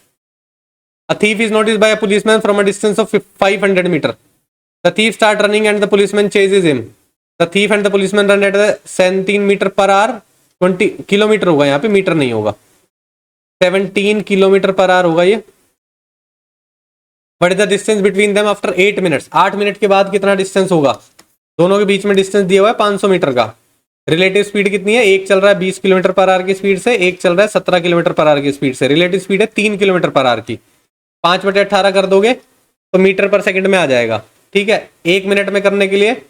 A thief is noticed by a policeman from a distance of 500 meter. The thief starts running and the policeman chases him. The thief and the policeman run at 17 metre per hour. 20 kilometre होगा, यहाँ पे metre नहीं होगा, 17 kilometre per our होगा ये। What is the distance between them after 8 minutes? 8 minute के बाद कितना डिस्टेंस होगा, दोनों के बीच में डिस्टेंस दिया हुआ है 500 मीटर का। रिलेटिव स्पीड कितनी है, एक चल रहा है 20 किलोमीटर पर आवर की स्पीड से, एक चल रहा है 17 किलोमीटर पर आवर की स्पीड से। रिलेटिव स्पीड है 3 किलोमीटर पर आवर की। 5/18 कर दोगे तो मीटर पर सेकंड में आ जाएगा। ठीक है, 1 मिनट में करने के लिए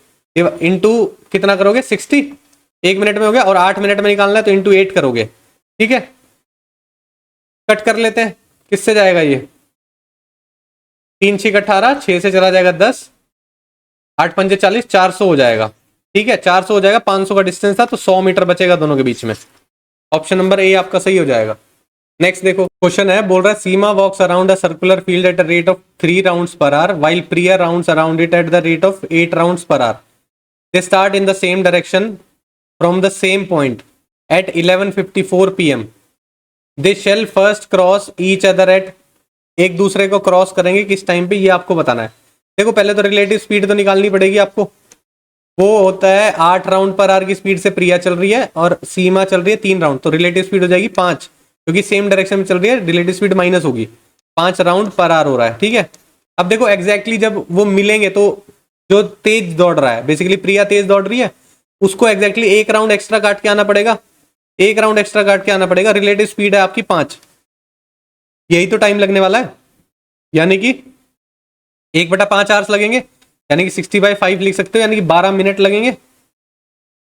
इंटू कितना करोगे, 60, 1 मिनट में हो गया, और 8 मिनट में निकालना है तो इंटू 8 करोगे। ठीक है, कट कर लेते हैं, किससे जाएगा ये, 3 6 18, 6 से चला जाएगा 10, 8 5 40, 400 हो जाएगा। ठीक है, 400 हो जाएगा, 500 का डिस्टेंस था तो 100 मीटर बचेगा दोनों के बीच में। ऑप्शन नंबर ए आपका सही हो जाएगा। नेक्स्ट देखो, क्वेश्चन है, बोल रहा है Seema walks around a circular field at a rate of 3 rounds per hour while Priya rounds around it at the rate of 8 rounds per hour. They start in the same direction from the same point at 11:54 PM। They shall first cross each other at, एक दूसरे को cross करेंगे किस टाइम पे, ये आपको बताना है। देखो पहले तो रिलेटिव स्पीड तो निकालनी पड़ेगी आपको। वो होता है 8 राउंड पर आवर की स्पीड से प्रिया चल रही है और सीमा चल रही है 3 राउंड, तो रिलेटिव स्पीड हो जाएगी 5, क्योंकि सेम डायरेक्शन में चल रही है, रिलेटिव स्पीड माइनस होगी, 5 राउंड पर आवर हो रहा है। ठीक है, अब देखो एग्जैक्टली जब वो मिलेंगे तो जो तेज दौड़ रहा है, बेसिकली प्रिया तेज दौड़ रही है, उसको एग्जैक्टली 1 राउंड एक्स्ट्रा काट के आना पड़ेगा, 1 राउंड एक्स्ट्रा काट के आना पड़ेगा। रिलेटिव स्पीड है आपकी 5, यही तो टाइम लगने वाला है, यानी कि 1/5 आवर्स लगेंगे, यानी कि 60/5 लिख सकते हो, यानी कि 12 मिनट लगेंगे।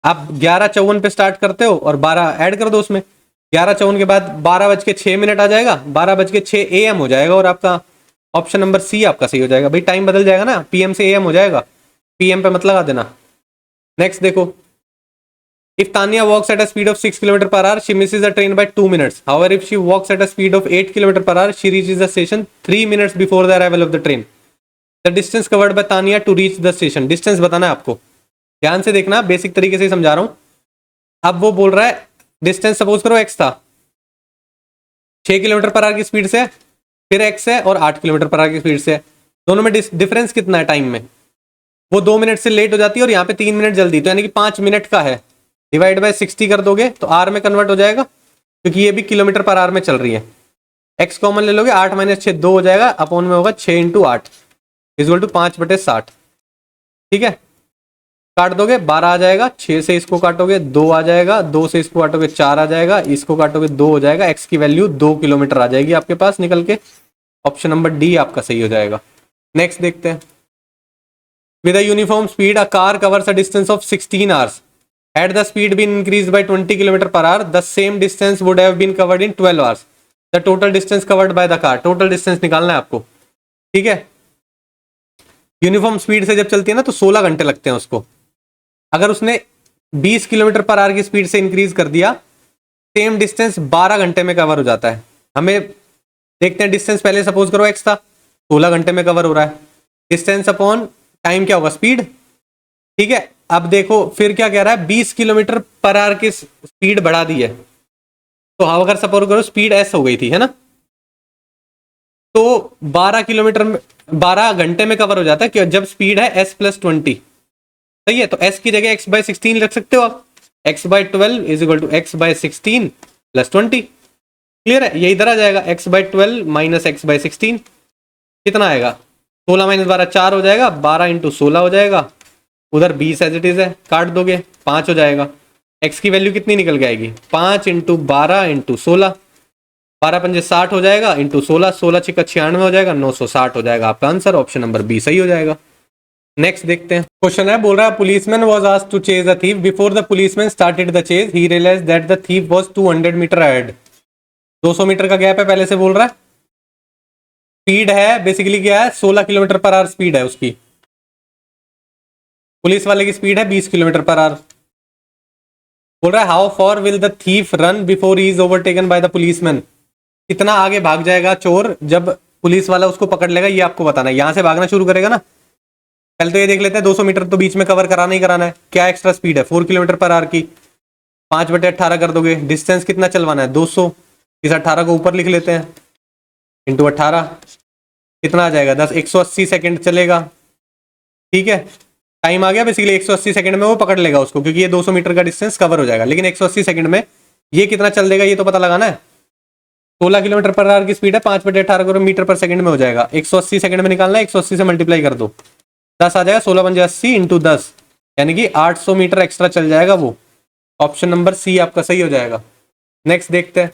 आप 11:54 पे स्टार्ट करते हो और 12 ऐड कर दो उसमें, 11:54 के बाद 12:06 आ जाएगा, 12:06 AM हो जाएगा और आपका ऑप्शन नंबर सी आपका सही हो जाएगा। भाई टाइम बदल जाएगा ना, PM से AM हो जाएगा, PM पे मत लगा देना। नेक्स्ट देखो, if Tanya walks at a speed of 6 km per hour, she misses the train by 2 minutes. However, if she walks at a speed of 8 km per hour, she reaches the station 3 minutes before the arrival of the train. The distance covered by Tanya to reach the station. Distance बताना है आपको, ध्यान से देखना, basic तरीके से समझा रहा हूं। अब वो बोल रहा है डिस्टेंस सपोज करो x था, 6 किलोमीटर पर आवर की स्पीड से, फिर x है और 8 किलोमीटर पर आवर की स्पीड से। दोनों में डिफरेंस कितना है टाइम में? वो 2 मिनट से लेट हो जाती है और यहाँ पे 3 मिनट जल्दी, तो यानी कि 5 मिनट का है। डिवाइड बाय 60 कर दोगे तो आर में कन्वर्ट हो जाएगा, क्योंकि ये भी किलोमीटर पर आवर में चल रही है। x कॉमन ले लोगे, 8 - 6 2 हो जाएगा, अपॉन में होगा 6 × 8 इक्वल टू 5/60। ठीक है, काट दोगे 12 आ जाएगा, 6 से इसको काटोगे 2 आ जाएगा, 2 से इसको काटोगे 4 आ जाएगा, इसको काटोगे 2 हो जाएगा। x की वैल्यू 2 किलोमीटर आ जाएगी आपके पास निकल के। ऑप्शन नंबर डी आपका सही हो जाएगा। नेक्स्ट देखते हैं, with a uniform speed a car covers a distance of 16 hours. Had the speed been increased by 20 km per hour, the same distance would have been covered in 12 hours. The total distance covered by the car. Total distance निकालना है आपको, ठीक है। Uniform speed से जब चलती है ना तो 16 घंटे लगते हैं उसको। अगर उसने 20 किलोमीटर पर आवर की स्पीड से इंक्रीज कर दिया, सेम डिस्टेंस 12 घंटे में कवर हो जाता है। हमें देखते हैं, डिस्टेंस पहले सपोज करो x था, 16 घंटे में कवर हो रहा है। डिस्टेंस अपॉन टाइम क्या होगा? स्पीड, ठीक है। अब देखो फिर क्या कह रहा है, 20 किलोमीटर पर आवर की स्पीड बढ़ा दी है, तो अगर सपोज करो स्पीड s हो गई थी, है ना, तो 12 घंटे में कवर हो जाता है कि जब स्पीड है s+20। सही है, तो s की जगह x/16 रख सकते हो आप, x/12 is equal to x/16 + 20। Clear है, ये इधर आ जाएगा, x/12 - x/16 कितना आएगा? 16 - 12 4 हो जाएगा, 12 × 16 हो जाएगा, उधर 20 एज इट इज है, काट दोगे 5 हो जाएगा। x की वैल्यू कितनी निकल के आएगी? 5 × 12 × 16, 12 × 5 60 हो जाएगा, इंटू 16, 16 × 6 96 हो जाएगा, 960 हो जाएगा आपका आंसर। ऑप्शन नंबर बी सही हो जाएगा। नेक्स्ट देखते हैं, क्वेश्चन है, बोल रहा है policeman was asked to chase a thief, before the policeman started the chase he realised that the thief was 200 metre ahead. 200 metre का गैप है पहले से, बोल रहा है स्पीड है बेसिकली क्या है, 16 किलोमीटर पर आवर स्पीड है उसकी, पुलिस वाले की स्पीड है 20 किलोमीटर पर आवर। बोल रहा है how for will the thief run before he is overtaken by the policeman. कितना आगे भाग जाएगा चोर जब पुलिस वाला उसको पकड़ लेगा, ये आपको बताना है। यहां से भागना शुरू करेगा ना, पहले तो ये देख लेते हैं 200 मीटर तो बीच में कवर कराना ही कराना है। क्या एक्स्ट्रा स्पीड है? 4 किलोमीटर पर आवर की, 5/18 कर दोगे। डिस्टेंस कितना चलवाना है? 200, इस 18 को ऊपर लिख लेते हैं, इंटू 18 कितना आ जाएगा? 10, 180 सेकेंड चलेगा। ठीक है, टाइम आ गया बेसिकली 180 सेकंड में वो पकड़ लेगा उसको, क्योंकि ये 200 मीटर का डिस्टेंस कवर हो जाएगा। लेकिन 180 सेकंड में ये कितना चल देगा ये तो पता लगाना है। 16 किलोमीटर पर आवर की स्पीड है, 5/18 करो मीटर पर सेकंड में हो जाएगा। 180 सेकंड में निकालना है, 180 से मल्टीप्लाई कर दो, 10 आ जाएगा, 16 × 5 = 80 इंटू 10, यानी कि 800 मीटर एक्स्ट्रा चल जाएगा वो। ऑप्शन नंबर सी आपका सही हो जाएगा। नेक्स्ट देखते हैं,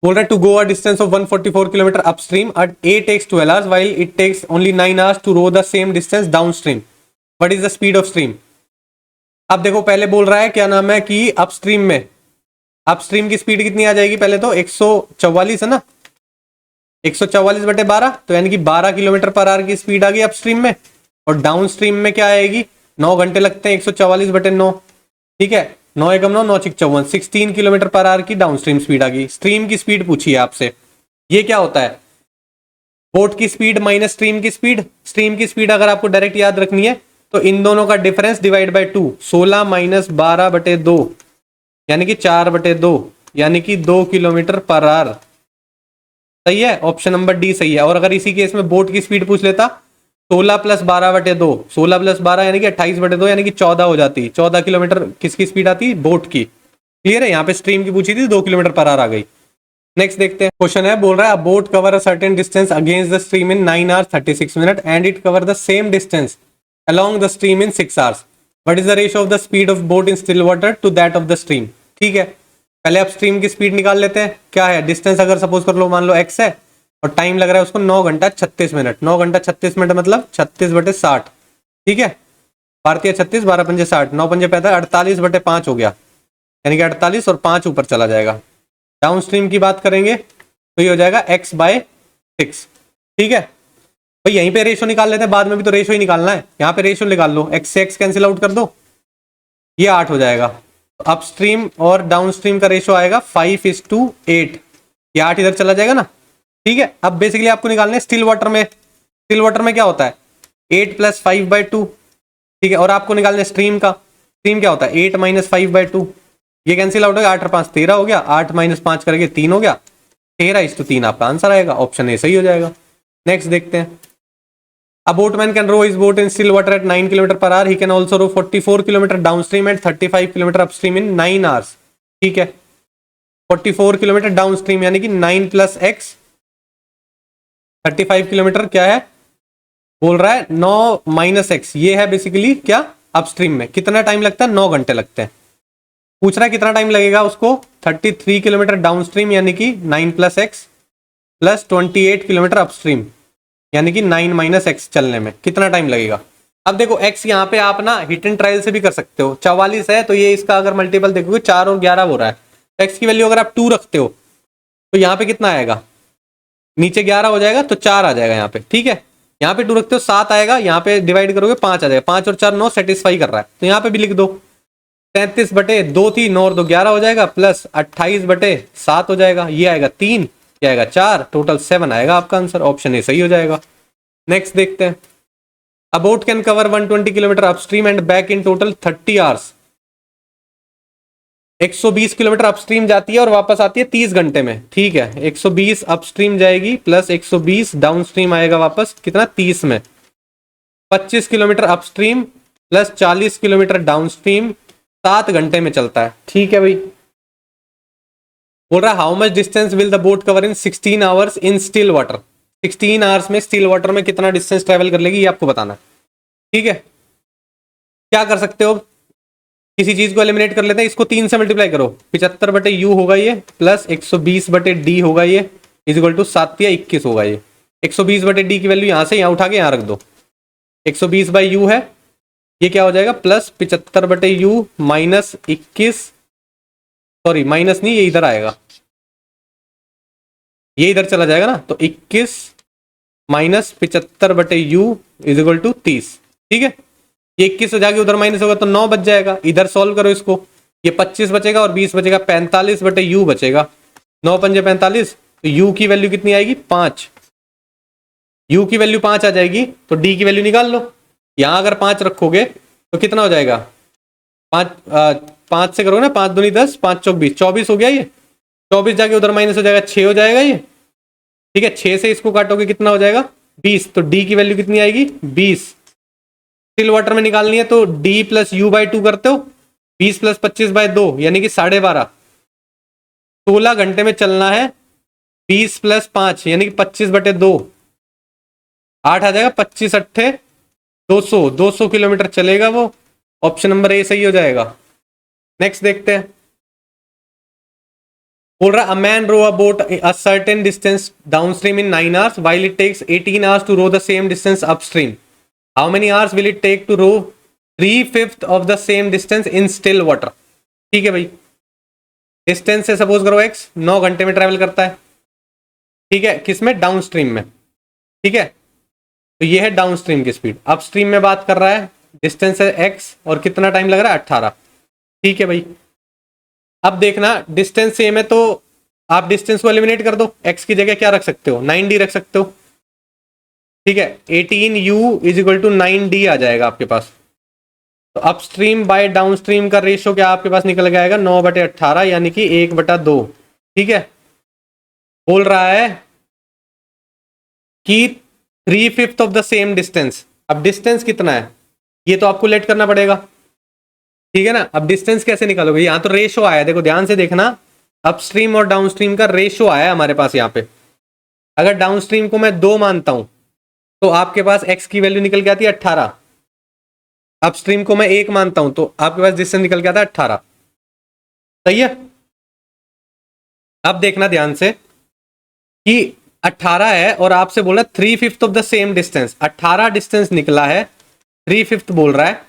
बोल रहा है to go a distance of 144 kilometre upstream A takes 12 hours while it takes only 9 hours to row the same distance downstream. What is the speed of stream? अब देखो पहले बोल रहा है क्या नाम है कि अपस्ट्रीम में, अपस्ट्रीम की स्पीड कितनी आ जाएगी? पहले तो 144 है ना, 144/12, तो यानी कि 12 किलोमीटर पर आवर की स्पीड आ गई अपस्ट्रीम में। और डाउन स्ट्रीम में क्या आएगी? 9 घंटे लगते हैं, 144/9, ठीक है, 9 × 9 9 × 6 54, 16 किलोमीटर पर आवर की डाउन स्ट्रीम स्पीड आ गई। स्ट्रीम की स्पीड पूछी है आपसे, ये क्या होता है? बोट की स्पीड माइनस स्ट्रीम की स्पीड। स्ट्रीम की स्पीड अगर आपको डायरेक्ट याद रखनी है तो इन दोनों का डिफरेंस डिवाइड बाय 2, 16 - 12/2 यानी कि 4/2, यानी कि 2 किलोमीटर पर आवर। सही है, ऑप्शन नंबर डी सही है। और अगर इसी केस में बोट की स्पीड पूछ लेता, 16 + 12/2, 16 + 12 यानी कि 28/2, यानी कि 14 हो जाती। 14 किलोमीटर किसकी स्पीड आती? बोट की। क्लियर है, यहाँ पे स्ट्रीम की पूछी थी, 2 किलोमीटर पर आवर आ गई। नेक्स्ट देखते हैं, क्वेश्चन है, बोल रहा है boat cover a certain distance against the stream in 9 hours 36 minutes and it cover the same distance along the stream in 6 hours. What is the ratio of the speed of boat in still water to that of the stream? ठीक है, पहले आप stream की speed निकाल लेते हैं। क्या है डिस्टेंस? अगर सपोज कर लो, मान लो x है और टाइम लग रहा है उसको 9 घंटा 36 मिनट। 9 घंटा 36 मिनट मतलब 36/60, ठीक है। भारतीय 36, 12 पंजे 60, 9 पंजे 45, 48/5 हो गया, यानी कि 48 और 5 ऊपर चला जाएगा। डाउन स्ट्रीम की बात करेंगे तो ये हो जाएगा x/6, ठीक है। भाई यहीं पे रेशो निकाल लेते हैं, बाद में भी तो रेशो ही निकालना है। यहाँ पे रेशो निकाल लो, x से x कैंसिल आउट कर दो, ये 8 हो जाएगा। तो अपस्ट्रीम और डाउन स्ट्रीम का रेशो आएगा 5:8, ये 8 इधर चला जाएगा ना, ठीक है। अब बेसिकली आपको निकालना है स्टिल वाटर में। स्टिल वाटर में क्या होता है 8 + 5/2, ठीक है। और आपको निकालना है स्ट्रीम का। स्ट्रीम क्या होता है 8 - 5/2, ये कैंसिल आउट हो गया, 8 और 5 13 हो गया, 8 - 5 करके 3 हो गया, 13:3 आपका आंसर आएगा। ऑप्शन ए सही हो जाएगा। नेक्स्ट देखते हैं। A boatman can row his boat in still water at 9 km/h. He can also row 44 km downstream and 35 km upstream in 9 hours. ठीक है, 44 km डाउनस्ट्रीम यानी कि 9 + x, 35 किलोमीटर क्या है बोल रहा है 9 - x, ये है बेसिकली क्या अपस्ट्रीम में। कितना टाइम लगता है 9 घंटे लगते हैं। पूछ रहा है कितना टाइम लगेगा उसको 33 किलोमीटर डाउनस्ट्रीम यानी कि 9 + x + 28 किलोमीटर अपस्ट्रीम यानी कि 9 - x चलने में कितना टाइम लगेगा। अब देखो x यहाँ पे आप ना हिट एंड ट्रायल से भी कर सकते हो। 44 है तो ये इसका अगर मल्टीपल देखोगे 4 और 11 हो रहा है। x की वैल्यू अगर आप 2 रखते हो तो यहाँ पे कितना आएगा, नीचे 11 हो जाएगा तो 4 आ जाएगा यहाँ पे, ठीक है। यहाँ पे 2 रखते हो 7 आएगा, यहाँ पे डिवाइड करोगे 5 आ जाएगा, 5 और 4 9 सेटिस्फाई कर रहा है तो यहाँ पे भी लिख दो। 33/2 थी, 9 और 2 11 हो जाएगा, प्लस 28/7 हो जाएगा, ये आएगा 3, क्या आएगा 4, टोटल 7 आएगा आपका आंसर। ऑप्शन ए सही हो जाएगा। नेक्स्ट देखते हैं। अ boat can cover 120 kilometre upstream and back in total 30 hours. 120 kilometre upstream जाती है और वापस आती है 30 घंटे में, ठीक है। 120 अपस्ट्रीम जाएगी प्लस 120 डाउनस्ट्रीम आएगा वापस, कितना 30 में। 25 kilometre upstream plus 40 kilometre downstream 7 घंटे में चलता है, ठीक है भाई। बोल रहा है how much distance will the boat cover in 16 hours in still water. 16 hours में स्टिल वाटर में कितना डिस्टेंस ट्रेवल कर लेगी ये आपको बताना है, ठीक है। क्या कर सकते हो, किसी चीज को एलिमिनेट कर लेते हैं, इसको 3 से मल्टीप्लाई करो, 75/u होगा ये, प्लस 120/d होगा ये, इज इक्वल टू 7 या 21 होगा ये। 120/d की वैल्यू यहां से यहां उठा के यहां रख दो, 120/u है, ये क्या हो जाएगा plus 75/u minus 21, sorry minus नहीं, ये इधर आएगा, ये इधर चला जाएगा ना, तो 21 minus 75/u is equal to 30, ठीक है। ये 21 हो जाएगा, उधर माइनस होगा तो 9 बच जाएगा। इधर सॉल्व करो इसको, ये 25 बचेगा और 20 बचेगा, 45/u बचेगा। 9 पंजे 45, तो u की वैल्यू कितनी आएगी 5, u की वैल्यू 5 आ जाएगी, तो d की वैल्यू निकाल लो। यहां अगर 5 रखोगे तो कितना हो जाएगा 5 से करोगे ना, 5 दूनी 10, 5 चौक 20, 24 हो गया ये। 24 जाके उधर माइनस हो जाएगा, 6 हो जाएगा ये, ठीक है। 6 से इसको काटोगे कितना हो जाएगा 20, तो d की वैल्यू कितनी आएगी 20। स्टिल वाटर में निकालनी है तो d + u/2 करते हो, 20 + 25/2 यानी कि 12.5। 16 घंटे में चलना है, 20 + 5 यानी कि 25/2, 8 आ जाएगा, 25 अट्ठे 200, 200 किलोमीटर चलेगा वो। ऑप्शन नंबर ए सही हो जाएगा। नेक्स्ट देखते हैं। बोल रहा a man row a boat a certain distance downstream in 9 hours while it takes 18 hours to row the same distance upstream. How many hours will it take to row 3/5 of the same distance in still water. ठीक है भाई, distance से suppose करो x 9 घंटे में travel करता है, ठीक है, किसमें डाउनस्ट्रीम में, ठीक है। तो ये है डाउनस्ट्रीम की स्पीड। अपस्ट्रीम में बात कर रहा है, डिस्टेंस है x और कितना टाइम लग रहा है 18, ठीक है भाई। अब देखना डिस्टेंस सेम है तो आप डिस्टेंस को एलिमिनेट कर दो, x की जगह क्या रख सकते हो 9d रख सकते हो, ठीक है। 18u is equal to 9d आ जाएगा आपके पास। तो अपस्ट्रीम बाय डाउनस्ट्रीम का रेशियो क्या आपके पास निकल के आएगा 9/18 यानी कि 1/2, ठीक है। बोल रहा है कि 3/5 ऑफ द सेम डिस्टेंस। अब डिस्टेंस कितना है ये तो आपको लेट करना पड़ेगा, ठीक है ना। अब डिस्टेंस कैसे निकालोगे, यहाँ तो रेशो आया, देखो ध्यान से देखना, अपस्ट्रीम और डाउनस्ट्रीम का रेशो आया हमारे पास यहाँ पे। अगर डाउनस्ट्रीम को मैं 2 मानता हूं तो आपके पास x की वैल्यू निकल के आती है 18, अपस्ट्रीम को मैं 1 मानता हूं तो आपके पास डिस्टेंस निकल के आता है 18, सही है। अब देखना ध्यान से कि 18 है और आपसे बोल रहा है 3/5 of the same distance, 18 distance निकला है, 3/5 बोल रहा है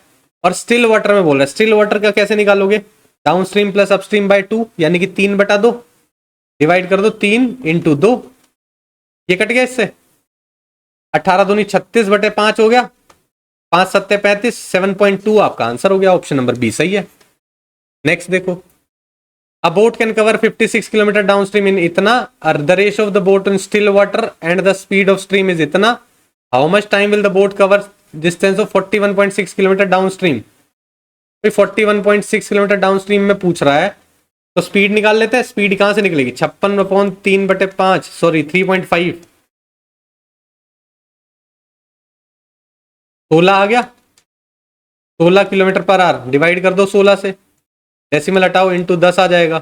और स्टिल वाटर में बोल रहा है। स्टिल वाटर का कैसे निकालोगे? Downstream plus upstream by 2 यानी कि 3/2 डिवाइड कर दो, 3 × 2, ये कट गया इससे, 18 दूनी 36/5 हो गया, 5 7 35, 7.2 आपका आंसर हो गया। ऑप्शन नंबर बी सही है। नेक्स्ट देखो, A boat can cover 56 kilometre downstream in इतना, the ratio of the boat in still water and the speed of stream is इतना, how much time will the boat cover distance of 41.6 kilometre downstream. 41.6 kilometre downstream में पूछ रहा है, तो speed निकाल लेते हैं। स्पीड कहां से निकलेगी? 56/3/5, सॉरी 3.5, 16 आ गया, 16 किलोमीटर पर आवर डिवाइड कर दो 16 से, डेसिमल हटाओ, इंटू 10 आ जाएगा।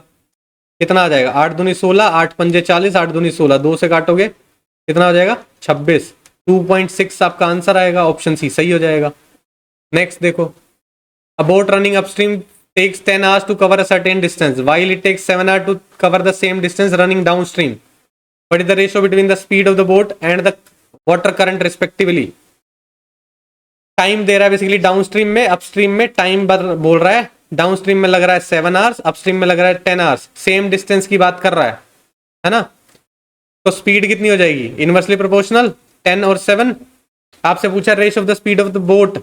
कितना आ जाएगा? 8 दूनी 16, 8 पंजे 40, 8 दूनी 16, 2 से काटोगे कितना हो जाएगा? 26, 2.6 आपका आंसर आएगा। ऑप्शन सी सही हो जाएगा। नेक्स्ट देखो, अ boat running upstream takes 10 hours to cover a certain distance while it takes 7 hours to cover the same distance running downstream. What is the ratio between the speed of the boat and the water current respectively? Time दे रहा है basically downstream में, upstream में time बोल रहा है। Downstream में लग रहा है 7 आवर्स, अपस्ट्रीम में लग रहा है 10 आवर्स, सेम डिस्टेंस की बात कर रहा है ना? तो स्पीड कितनी हो जाएगी? इनवर्सली प्रोपोर्शनल, 10 और 7। आपसे पूछा ratio of the speed of the boat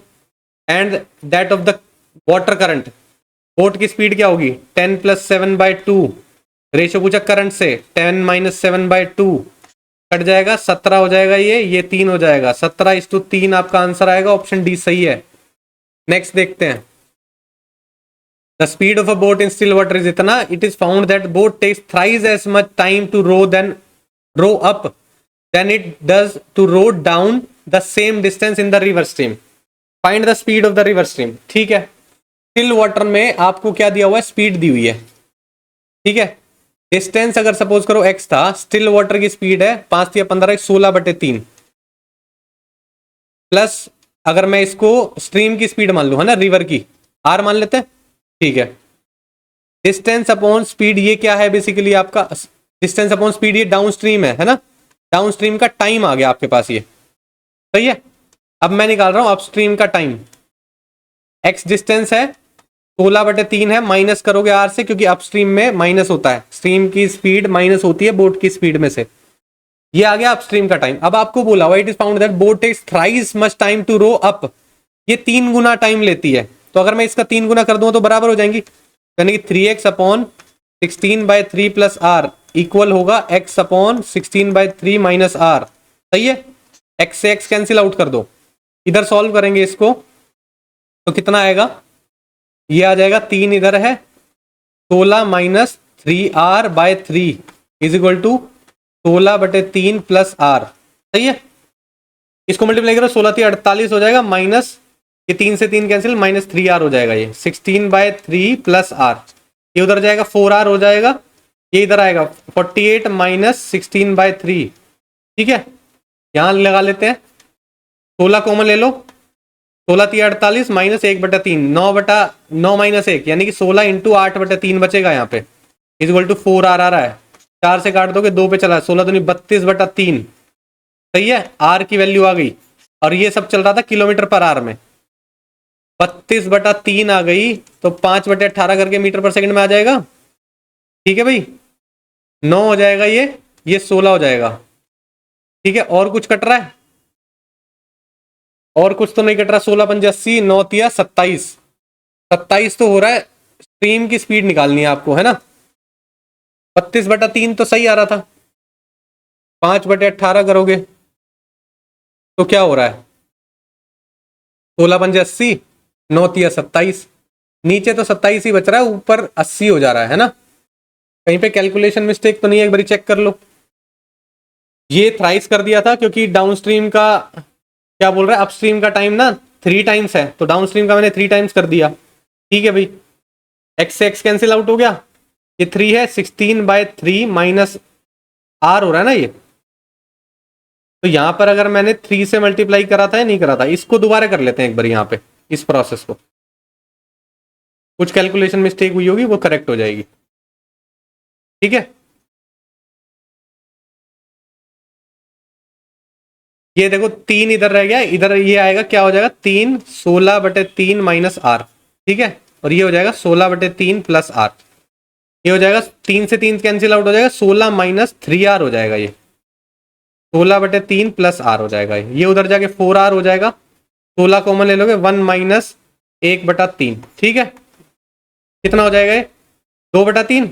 and that of the water current. Boat की स्पीड क्या होगी? 10 + 7/2। रेशियो पूछा करंट से, 10 - 7/2 कट जाएगा, 17 हो जाएगा, ये 3 हो जाएगा, 17:3 आपका आंसर आएगा। ऑप्शन डी सही है। नेक्स्ट देखते हैं, the speed of a boat in still water is इतना, it is found that boat takes thrice as much time to row up than it does to row down the same distance in the river stream. Find the speed of the river stream. ठीक है, still water में आपको क्या दिया हुआ है? Speed दी हुई है। ठीक है, डिस्टेंस अगर सपोज करो x था, स्टिल वाटर की स्पीड है 5 या 15, 16/3 प्लस अगर मैं इसको स्ट्रीम की स्पीड मान लू, है ना, रिवर की r मान लेते हैं। ठीक है, डिस्टेंस अपॉन स्पीड ये क्या है? बेसिकली आपका डिस्टेंस अपॉन स्पीड ये डाउन स्ट्रीम है ना? डाउन स्ट्रीम का टाइम आ गया आपके पास, ये सही है। अब मैं निकाल रहा हूं अपस्ट्रीम का टाइम। x डिस्टेंस है, 16/3 है, माइनस करोगे आर से, क्योंकि अपस्ट्रीम में माइनस होता है, स्ट्रीम की स्पीड माइनस होती है बोट की स्पीड में से। ये आ गया अपस्ट्रीम का टाइम। अब आपको बोला हुआ it is found that boat takes thrice much time to row up, ये 3 गुना टाइम लेती है। तो अगर मैं इसका 3 गुना कर दूं तो बराबर हो जाएंगी, यानी कि 3x/16/3 + r इक्वल होगा x/16/3 - r। सही है, x से x कैंसिल आउट कर दो, इधर सॉल्व करेंगे इसको तो कितना आएगा? ये आ जाएगा 3 इधर है, 16 - 3r/3 is equal to 16/3 + r। सही है, इसको मल्टीप्लाई करो, 16 × 48 हो जाएगा, माइनस ये 3 से 3 कैंसिल, -3r हो जाएगा। ये 16/3 + r, ये उधर जाएगा 4r हो जाएगा, ये इधर आएगा 48 - 16/3। ठीक है, यहां लगा लेते हैं, 16 कॉमन ले लो, 16 × 48 -1/3, 9 - 1 यानी कि 16 × 8/3 बचेगा यहाँ पे, इज इक्वल टू 4r आ रहा है। 4 से काट दोगे, 2 पे चला, 16 दूनी 32/3। सही है, r की वैल्यू आ गई, और ये सब चल रहा था किलोमीटर पर आवर में। 32/3 आ गई तो 5/18 करके मीटर पर सेकंड में आ जाएगा। ठीक है भाई, 9 हो जाएगा, ये 16 हो जाएगा। ठीक है, और कुछ कट रहा है? और कुछ तो नहीं कट रहा। 16 × 5 = 80, 9 × 27, 27 तो हो रहा है। स्ट्रीम की स्पीड निकालनी है आपको, है ना? 32/3 तो सही आ रहा था, 5/18 करोगे तो क्या हो रहा है? 16 × 5 = 80, 9 × 27, नीचे तो 27 ही बच रहा है, ऊपर 80 हो जा रहा है ना? कहीं पे कैलकुलेशन मिस्टेक तो नहीं है? एक बार चेक कर लो। ये थ्राइस कर दिया था क्योंकि डाउनस्ट्रीम का क्या बोल रहा है, अपस्ट्रीम का टाइम ना 3 टाइम्स है, तो डाउनस्ट्रीम का मैंने 3 टाइम्स कर दिया। ठीक है भाई, x से x कैंसिल आउट हो गया, ये 3 है, 16/3 - r हो रहा है ना ये। तो यहां पर अगर मैंने 3 से मल्टीप्लाई करा था या नहीं करा था, इसको दोबारा कर लेते हैं एक बार यहाँ पे, इस प्रोसेस को। कुछ कैलकुलेशन मिस्टेक हुई होगी, वो करेक्ट हो जाएगी। ठीक है, ये देखो 3 इधर रह गया, इधर ये आएगा, क्या हो जाएगा 3 16/3 माइनस आर, ठीक है। और ये हो जाएगा 16/3 प्लस आर, ये हो जाएगा 3 से 3 कैंसिल आउट हो जाएगा, 16 माइनस 3r हो जाएगा, ये 16/3 प्लस आर हो जाएगा, ये उधर जाके 4r हो जाएगा, 16 कॉमन ले लोगे 1 माइनस 1/3, ठीक है। कितना हो जाएगा ये 2/3,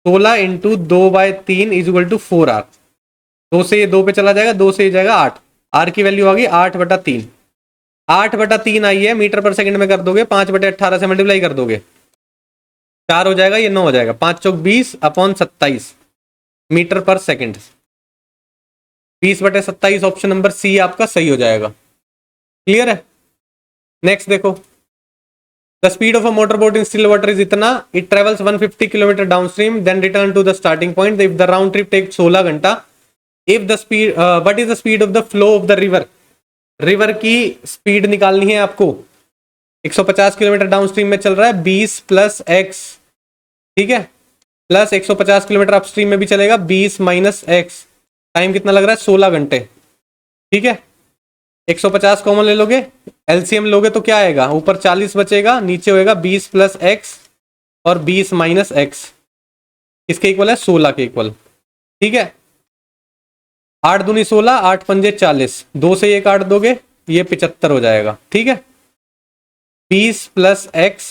16 into 2/3 is equal to 4r, 2 से ये 2 पे चला जाएगा, 2 से ये जाएगा 8, आर की वैल्यू आ गई 8/3, 8/3 आई है, मीटर पर सेकंड में कर दोगे 5/18 से मल्टीप्लाई कर दोगे 4 हो जाएगा, ये 9 हो जाएगा, 5 चौक 20/27 metre per second, 20/27 option number C आपका सही हो जाएगा। क्लियर है। नेक्स्ट देखो, the speed of a motor boat in still water is इतना, it travels 150 kilometre downstream then return to the starting point, if the round trip take 16 घंटा, if the speed what is the speed of the flow of the river, river की स्पीड निकालनी है आपको, 150 kilometre downstream में चल रहा है, 20 प्लस एक्स, ठीक है, प्लस 150 किलोमीटर अपस्ट्रीम में भी चलेगा, 20 माइनस एक्स, टाइम कितना लग रहा है 16 घंटे, ठीक है। 150 कॉमन ले लोगे, एलसीएम लोगे तो क्या आएगा, ऊपर 40 बचेगा, नीचे होएगा 20 प्लस एक्स और 20 माइनस एक्स, इसके इक्वल है 16 के इक्वल, ठीक है। 8 दूनी 16, 8 पंजे 40, 2 से ये काट दोगे, ये 75 हो जाएगा, ठीक है। 20 प्लस एक्स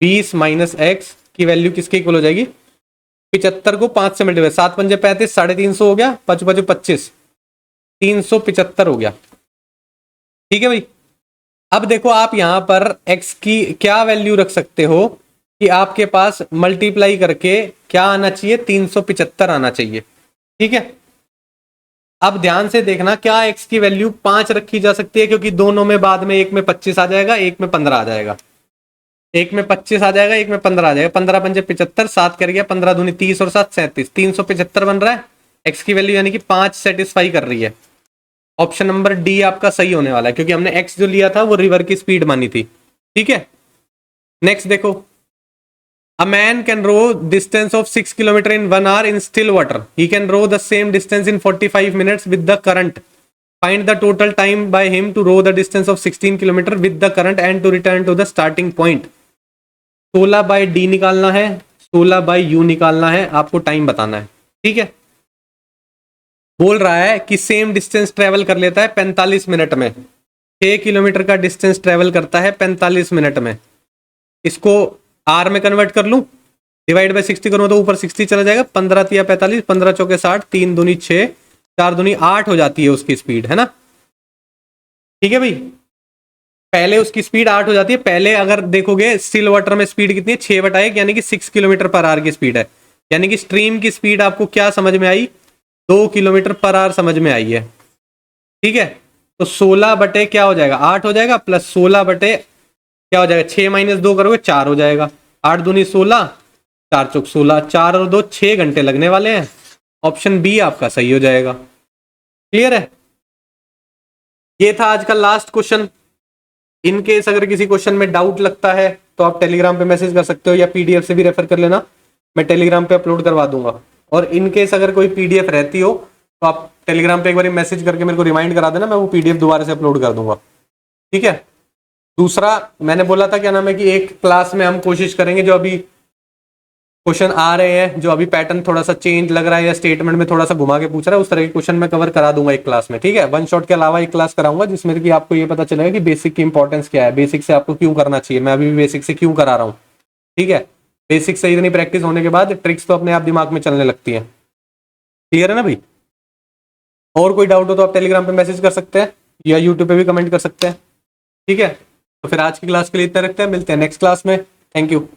20 माइनस एक्स की वैल्यू किसके इक्वल हो जाएगी, 75 को 5 से मल्टीप्लाई, 7 पंजे 35, 350 हो गया, 5 5 25, 375 हो गया, ठीक है भाई। अब देखो आप यहां पर x की क्या वैल्यू रख सकते हो कि आपके पास मल्टीप्लाई करके क्या आना चाहिए, 375 आना चाहिए, ठीक है। अब ध्यान से देखना, क्या x की वैल्यू 5 रखी जा सकती है, क्योंकि दोनों में बाद में एक में 25 आ जाएगा, एक में 15 आ जाएगा, एक में 25 आ जाएगा, एक में 15 आ जाएगा, 15 पंजे 75, 7 कर गया, 15 दूनी 30 और 7 37, 375 बन रहा है, x की वैल्यू यानी कि 5 सेटिस्फाई कर रही है। ऑप्शन नंबर डी आपका सही होने वाला है, क्योंकि हमने x जो लिया था वो रिवर की स्पीड मानी थी, ठीक है। नेक्स्ट देखो, a man can row distance of 6 kilometre in 1 hour in still water, he can row the same distance in 45 minutes with the current, find the total time by him to row the distance of 16 kilometre with the current and to return to the starting point. 16 by D निकालना है, 16 bye you निकालना है, आपको time बताना है, ठीक है। बोल रहा है कि सेम डिस्टेंस ट्रेवल कर लेता है 45 मिनट में, 6 किलोमीटर का डिस्टेंस ट्रेवल करता है 45 मिनट में, इसको आर में कन्वर्ट कर लूं, डिवाइड बाय 60 करूं तो ऊपर 60 चला जाएगा, 15 तिया 45, 15 चौके 60, 3 दूनी 6, 4 दूनी 8 हो जाती है उसकी स्पीड, है ना, ठीक है भाई। पहले उसकी स्पीड 8 हो जाती है, पहले अगर देखोगे स्टिल वाटर में स्पीड कितनी है 6/1, यानी कि 6 किलोमीटर पर आवर की स्पीड है, यानी कि स्ट्रीम की स्पीड आपको क्या समझ में आई, 2 किलोमीटर पर आवर समझ में आई है, ठीक है। तो 16 बटे क्या हो जाएगा 8 हो जाएगा, प्लस 16 बटे क्या हो जाएगा 6 माइनस 2 करोगे 4 हो जाएगा, 8 दूनी 16, 4 चौक 16, 4 और 2 6 घंटे लगने वाले हैं, ऑप्शन बी आपका सही हो जाएगा। क्लियर है। ये था आज का लास्ट क्वेश्चन। इन केस अगर किसी क्वेश्चन में डाउट लगता है तो आप टेलीग्राम पे मैसेज कर सकते हो, या पीडीएफ से भी रेफर कर लेना, मैं टेलीग्राम पे अपलोड करवा दूंगा। और इन केस अगर कोई पीडीएफ रहती हो तो आप टेलीग्राम पे एक बार मैसेज करके मेरे को रिमाइंड करा देना, मैं वो पीडीएफ दोबारा से अपलोड कर दूंगा, ठीक है। दूसरा मैंने बोला था क्या नाम है कि एक क्लास में हम कोशिश करेंगे, जो अभी क्वेश्चन आ रहे हैं, जो अभी पैटर्न थोड़ा सा चेंज लग रहा है या स्टेटमेंट में थोड़ा सा घुमा के पूछ रहा है, उस तरह के क्वेश्चन मैं कवर करा दूंगा एक क्लास में, ठीक है। वन शॉट के अलावा एक क्लास कराऊंगा जिसमें कि आपको ये पता चलेगा कि बेसिक की इंपॉर्टेंस क्या है, बेसिक से आपको क्यों करना चाहिए, मैं अभी भी बेसिक से क्यों करा रहा हूँ, ठीक है। बेसिक से इतनी प्रैक्टिस होने के बाद ट्रिक्स तो अपने आप दिमाग में चलने लगती है। क्लियर है ना भाई। और कोई डाउट हो तो आप टेलीग्राम पे मैसेज कर सकते हैं या यूट्यूब पे भी कमेंट कर सकते हैं, ठीक है। तो फिर आज की क्लास के लिए इतना रखते हैं, मिलते हैं नेक्स्ट क्लास में। Thank you.